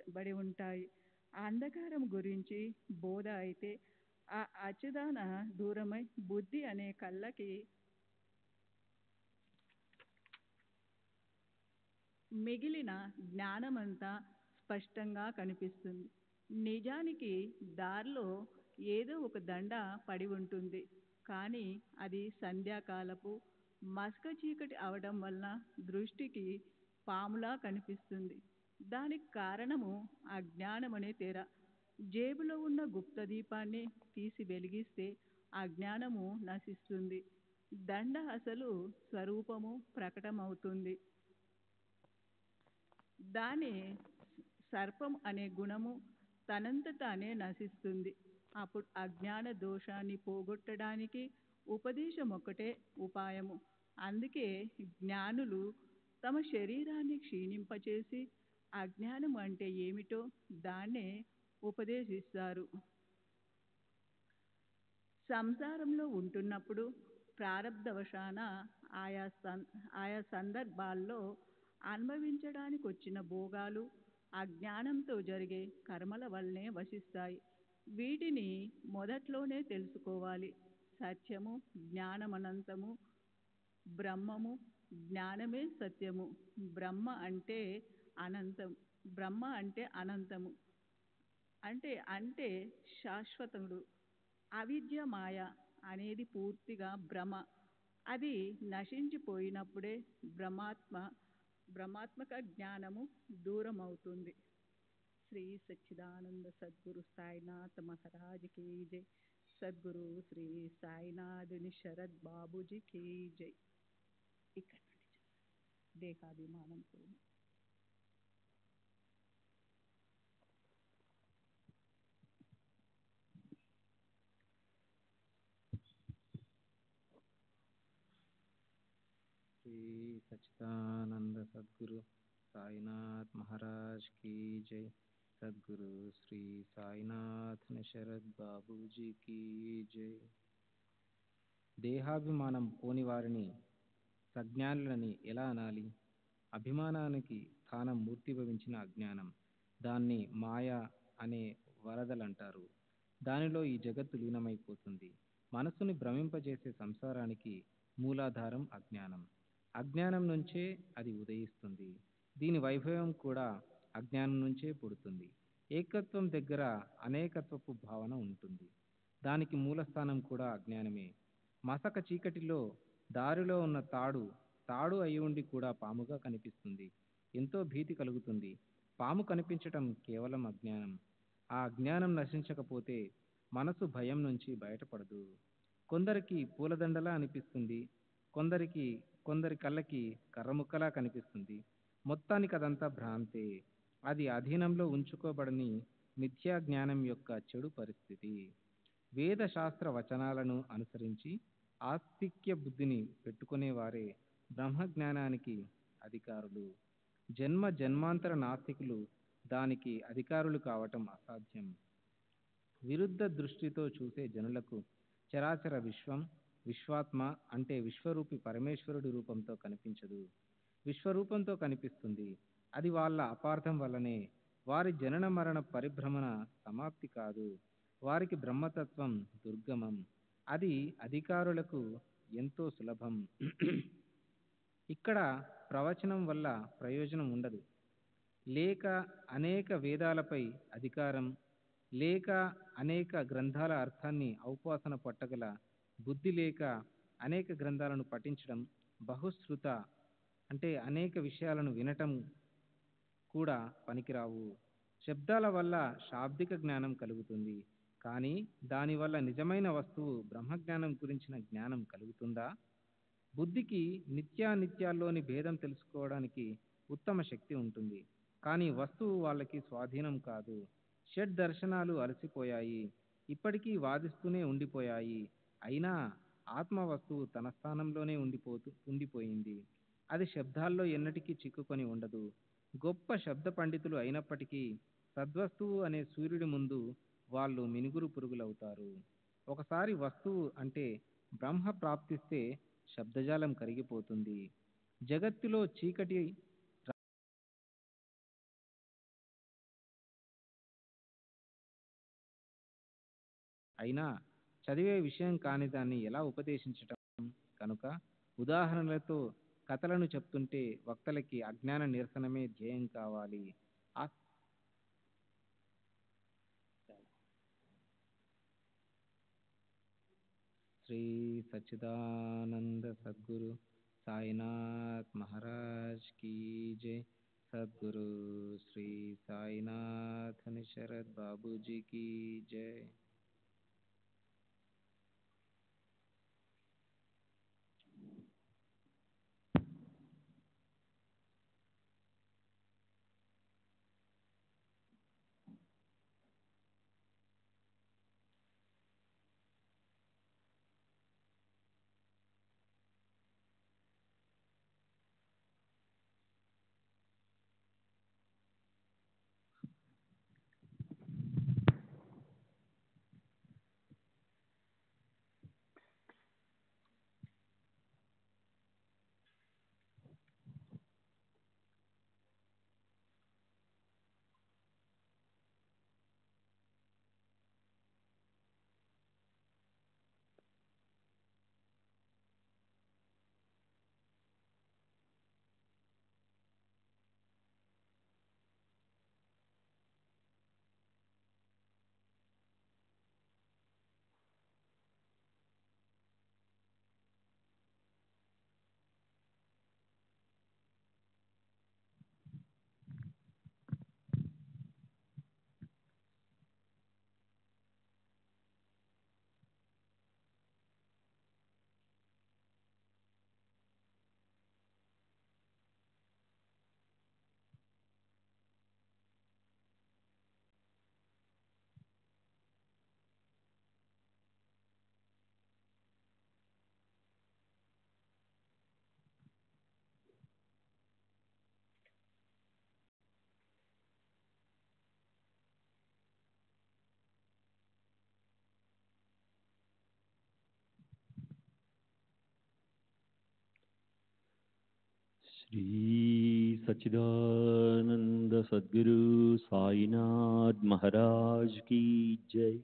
బడి ఉంటాయి. ఆ అంధకారం గురించి బోధ అయితే ఆ అచ్చుదాన దూరమై బుద్ధి అనే కళ్ళకి మిగిలిన జ్ఞానమంతా స్పష్టంగా కనిపిస్తుంది. నిజానికి దారిలో ఏదో ఒక దండ పడి ఉంటుంది. కానీ అది సంధ్యాకాలపు మసక చీకటి అవడం వలన దృష్టికి పాములా కనిపిస్తుంది. దానికి కారణము అజ్ఞానమనే తెర. జేబులో ఉన్న గుప్త దీపాన్ని తీసి వెలిగిస్తే అజ్ఞానము నశిస్తుంది. దండ అసలు స్వరూపము ప్రకటమవుతుంది. దాని సర్పం అనే గుణము తనంత తానే నశిస్తుంది. అప్పుడు అజ్ఞాన దోషాన్ని పోగొట్టడానికి ఉపదేశం ఒక్కటే ఉపాయము. అందుకే జ్ఞానులు తమ శరీరాన్ని క్షీణింపచేసి అజ్ఞానం అంటే ఏమిటో దాన్నే ఉపదేశిస్తారు. సంసారంలో ఉంటున్నప్పుడు ప్రారబ్ధవశాన ఆయా సందర్భాల్లో అనుభవించడానికి వచ్చిన భోగాలు అజ్ఞానంతో జరిగే కర్మల వల్లనే వశిస్తాయి. వీటిని మొదట్లోనే తెలుసుకోవాలి. సత్యము జ్ఞానమనంతము, బ్రహ్మము జ్ఞానమే సత్యము. బ్రహ్మ అంటే అనంతము అంటే శాశ్వతుడు. అవిద్య మాయ అనేది పూర్తిగా భ్రమ. అది నశించిపోయినప్పుడే బ్రహ్మాత్మక జ్ఞానము దూరమవుతుంది. శ్రీ సచ్చిదానంద సద్గురు సాయినాథ్ మహారాజ్ కీ జై. సద్గురు శ్రీ సాయినాథుని శరత్ బాబూజీ కీ జై. ఇక్కడ దేహాభిమానంతో శ్రీ సచ్చిదానంద సద్గురు సాయినాథ్ మహారాజ్ కీ జై. సద్గురు శ్రీ సాయినాథ్ శరత్ బాబూజీ కీ జై. దేహాభిమానం పోని వారిని సజ్ఞానులని ఎలా అనాలి? అభిమానానికి స్థానం మూర్తిభవించిన అజ్ఞానం. దాన్ని మాయ అనే వరదలంటారు. దానిలో ఈ జగత్తు లీనమైపోతుంది. మనసుని భ్రమింపజేసే సంసారానికి మూలాధారం అజ్ఞానం. అజ్ఞానం నుంచే అది ఉదయిస్తుంది. దీని వైభవం కూడా అజ్ఞానం నుంచే పుడుతుంది. ఏకత్వం దగ్గర అనేకత్వపు భావన ఉంటుంది. దానికి మూలస్థానం కూడా అజ్ఞానమే. మసక చీకటిలో దారిలో ఉన్న తాడు అయి ఉండి కూడా పాముగా కనిపిస్తుంది. ఎంతో భీతి కలుగుతుంది. పాము కనిపించటం కేవలం అజ్ఞానం. ఆ అజ్ఞానం నశించకపోతే మనసు భయం నుంచి బయటపడదు. కొందరికి పూలదండలా అనిపిస్తుంది. కొందరి కళ్ళకి కర్రముక్కలా కనిపిస్తుంది. మొత్తానికి అదంతా భ్రాంతే. అది అధీనంలో ఉంచుకోబడని మిథ్యా జ్ఞానం యొక్క చెడు పరిస్థితి. వేద శాస్త్ర వచనాలను అనుసరించి ఆస్తిక్య బుద్ధిని పెట్టుకునేవారే బ్రహ్మజ్ఞానానికి అధికారులు. జన్మాంతర నాస్తికులు దానికి అధికారులు కావటం అసాధ్యం. విరుద్ధ దృష్టితో చూసే జనులకు చరాచర విశ్వం, విశ్వాత్మ అంటే విశ్వరూపి పరమేశ్వరుడి రూపంతో కనిపించదు. విశ్వరూపంతో కనిపిస్తుంది. అది వాళ్ళ అపార్థం వల్లనే. వారి జనన మరణ పరిభ్రమణ సమాప్తి కాదు. వారికి బ్రహ్మతత్వం దుర్గమం. అది అధికారులకు ఎంతో సులభం. ఇక్కడ ప్రవచనం వల్ల ప్రయోజనం ఉండదు. లేక అనేక వేదాలపై అధికారం, లేక అనేక గ్రంథాల అర్థాన్ని ఔపాసన పట్టగల బుద్ధి, లేక అనేక గ్రంథాలను పఠించడం, బహుశ్రుత అంటే అనేక విషయాలను వినటం కూడా పనికిరావు. శబ్దాల వల్ల శాబ్దిక జ్ఞానం కలుగుతుంది. కానీ దానివల్ల నిజమైన వస్తువు బ్రహ్మజ్ఞానం గురించిన జ్ఞానం కలుగుతుందా? బుద్ధికి నిత్యానిత్యాల్లోని భేదం తెలుసుకోవడానికి ఉత్తమ శక్తి ఉంటుంది. కానీ వస్తువు వాళ్ళకి స్వాధీనం కాదు. షడ్ దర్శనాలు అలసిపోయాయి. ఇప్పటికీ వాదిస్తూనే ఉండిపోయాయి. అయినా ఆత్మ వస్తువు తన స్థానంలోనే ఉండిపోయింది. అది శబ్దాల్లో ఎన్నటికీ చిక్కుకొని ఉండదు. గొప్ప శబ్ద పండితులు అయినప్పటికీ సద్వస్తువు అనే సూర్యుడి ముందు వాళ్ళు మినుగురు పురుగులవుతారు. ఒకసారి వస్తువు అంటే బ్రహ్మ ప్రాప్తిస్తే శబ్దజాలం కరిగిపోతుంది. జగత్తులో చీకటి అయినా చదివే విషయం కాని దాన్ని ఎలా ఉపదేశించటం? కనుక ఉదాహరణలతో కథలను చెప్తుంటే వక్తలకి అజ్ఞాన నిరసనమే ధ్యేయం కావాలి. ఆ శ్రీ సచ్చిదానంద సద్గురు సాయినాథ్ మహారాజ్ కీ జై. సద్గురు శ్రీ సాయినాథ్ శరత్ బాబూజీ కీ జై. श्री सच्चिदानंद सद्गुरु साईनाथ महाराज की जय.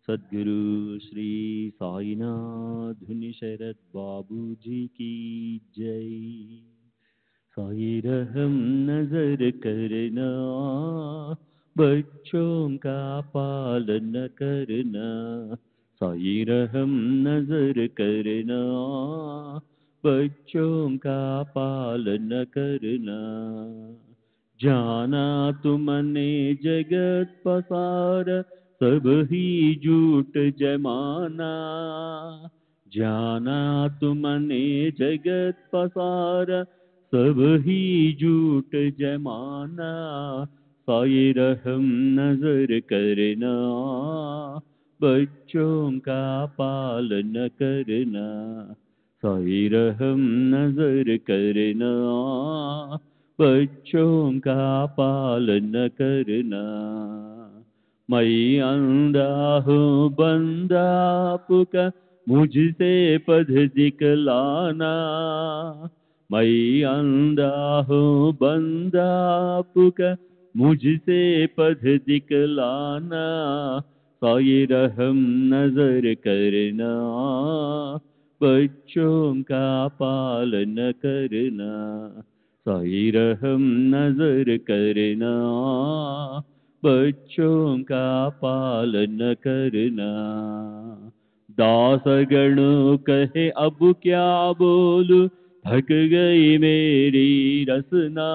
सद्गुरु श्री साईनाथ शरद बाबूजी की जय. साई रहम नजर करना, बच्चों का पालन करना. साई रहम नजर करना, बच्चों का पालन करना. जाना तुमने जगत पसार, सब ही झूठ जमाना. जाना तुमने जगत पसार, सब ही झूठ जमाना. साई रहम नजर करना, बच्चों का पालन करना. साई रहम नजर करना, बच्चों का पालन करना. मैं अंधा हूँ बंदा आपका, मुझसे पद दिखलाना. मैं अंधा हूँ बंदा आपका, मुझसे पद दिखलाना. साई रहम नजर करना, बच्चों का पालन करना. साई रहम नजर करना, बच्चों का पालन करना. दास गणों कहे अब क्या बोलूं, थक गई मेरी रसना.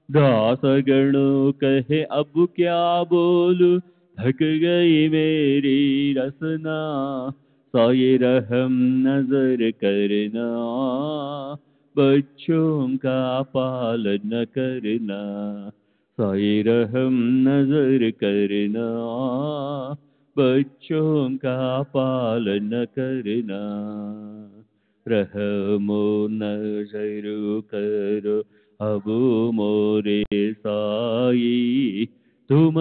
दास गणों कहे अब क्या बोलूं, थक गई मेरी रसना. साई रहम नजर करना, बच्चों का पालन करना. साई रहम नजर करना, बच्चों का पालन करना. रहमो नजर करो अब मोरे साई, तुम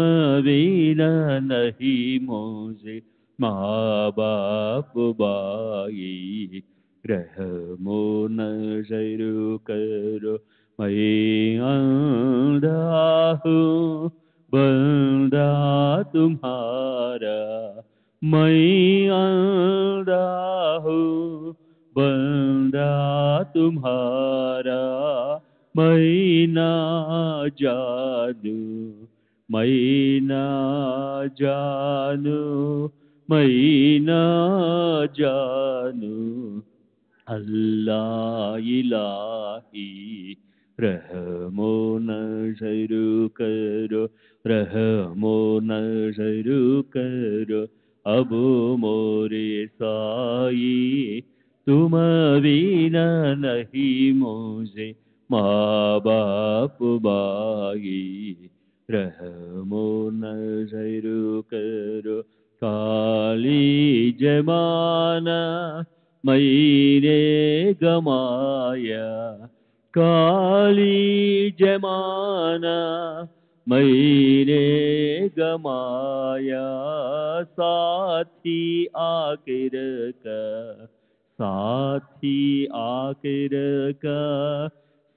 बिना नहीं मुझे माँ बाप बाई। रहमो नजर करो मैं अंधा हूँ बंदा तुम्हारा, मैं अंधा हूँ बंदा तुम्हारा, मैं ना जानू मैं ना जानू मैं ना जानू अल्लाह इलाही। रहमो नजर करो रहमो नजर करो अब मोरे साई, तुम बिना नहीं मुझे माँ बाप बाई। रहमो नजर करो काली जमाना मैंने गमाया, काली जमाना मैंने गमाया, साथी आखिर का साथी आखिर का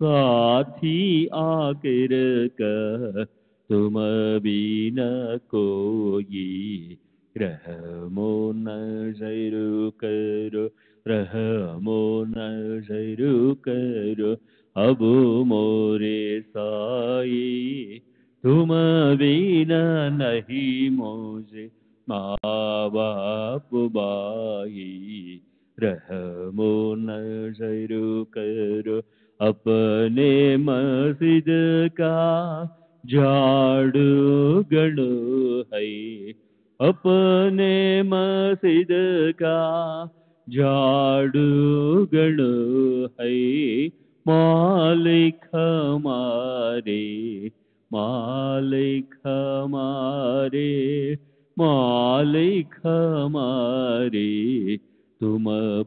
साथी आखिर का, तुम बिना कोई। रहमो नजर करो रहमो नजर करो अब मोरे साई, तुम बिना नहीं मुझे माँ बाप बाई। रहमो नजर करो अपने मस्जिद का झाड़ू गड़ो है, अपने मस्जिद का झाड़ू गड़ो है, मालिक हमारे मालिक हमारे मालिक हमारे, तुम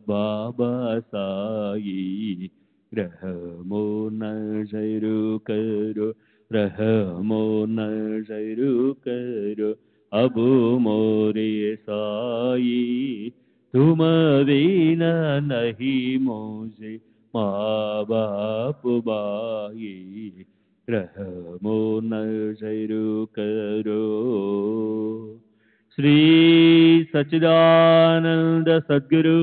बाबा साई। रहमो नजर करो रहमो नजर करो अब मोरे साई, तुम बिना नहीं मुझे माँ बाप बाई। रहमो नजर करो। श्री सच्चिदानंद सद्गुरु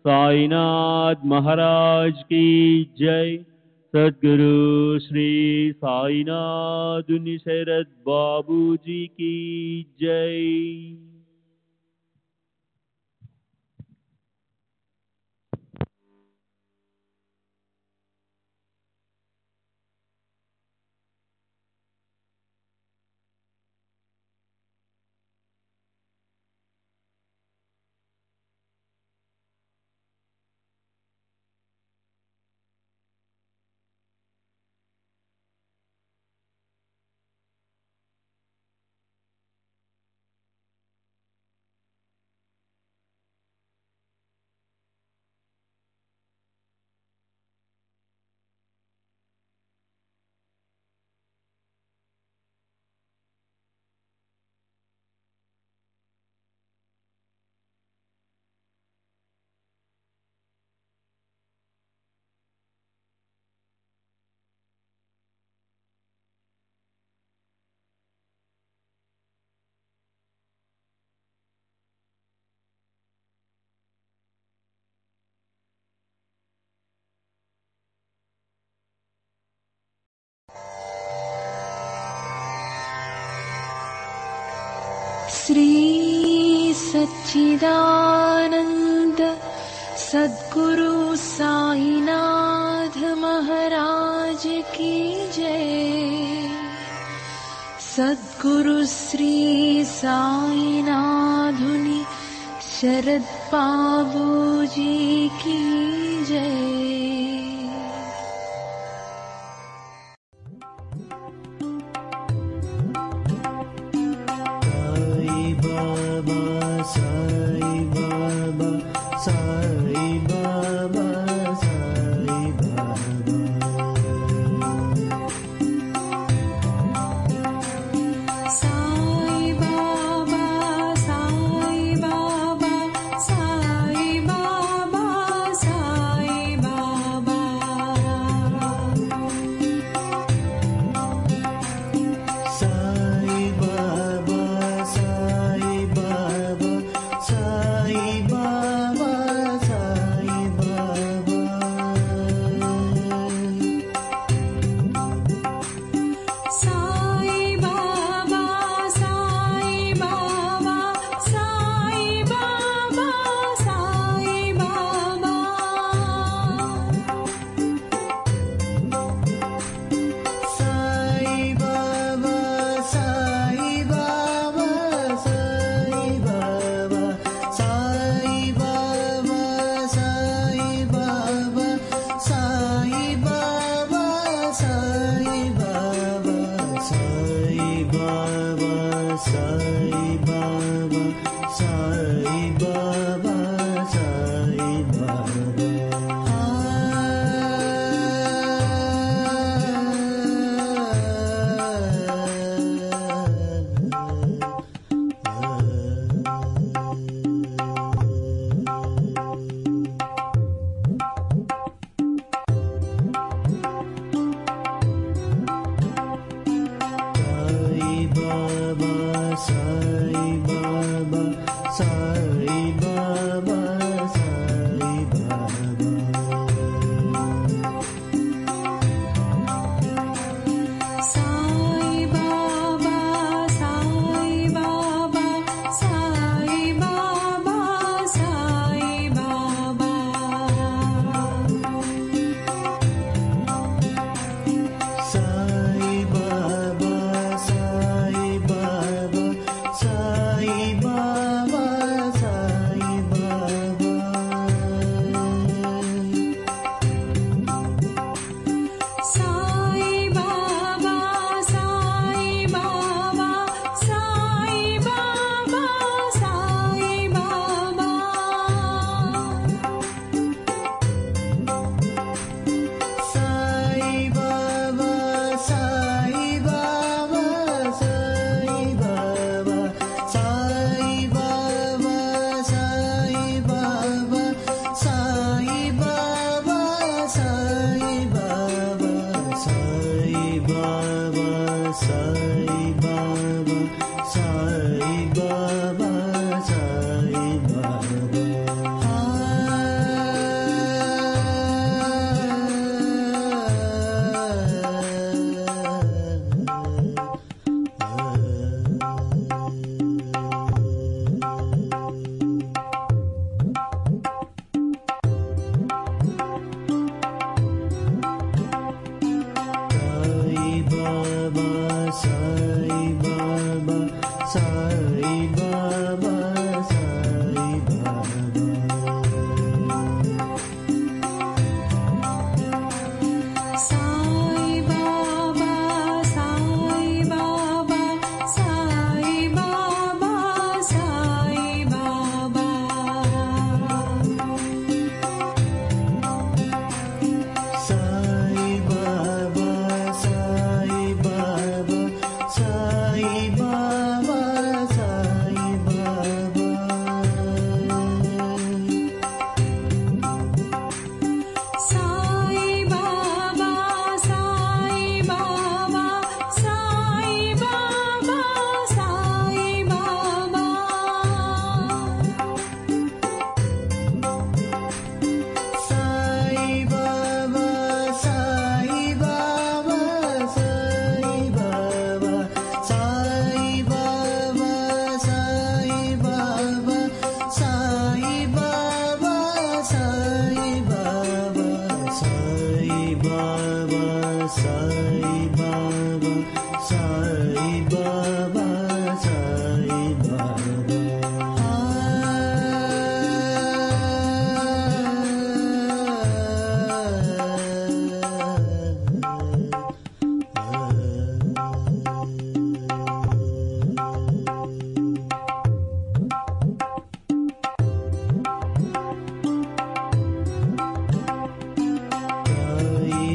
साईनाथ महाराज की जय। सद्गुरु श्री साईनाथ निशरद बाबू जी की जय। श्री सच्चिदानंद सद्गुरु साईनाथ महाराज की जय। सद्गुरु श्री साईनाथुनि शरद बाबू जी की जय। Sai Baba, Sai Baba, Sai Baba. Sai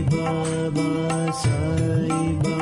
Baba, Sai Baba.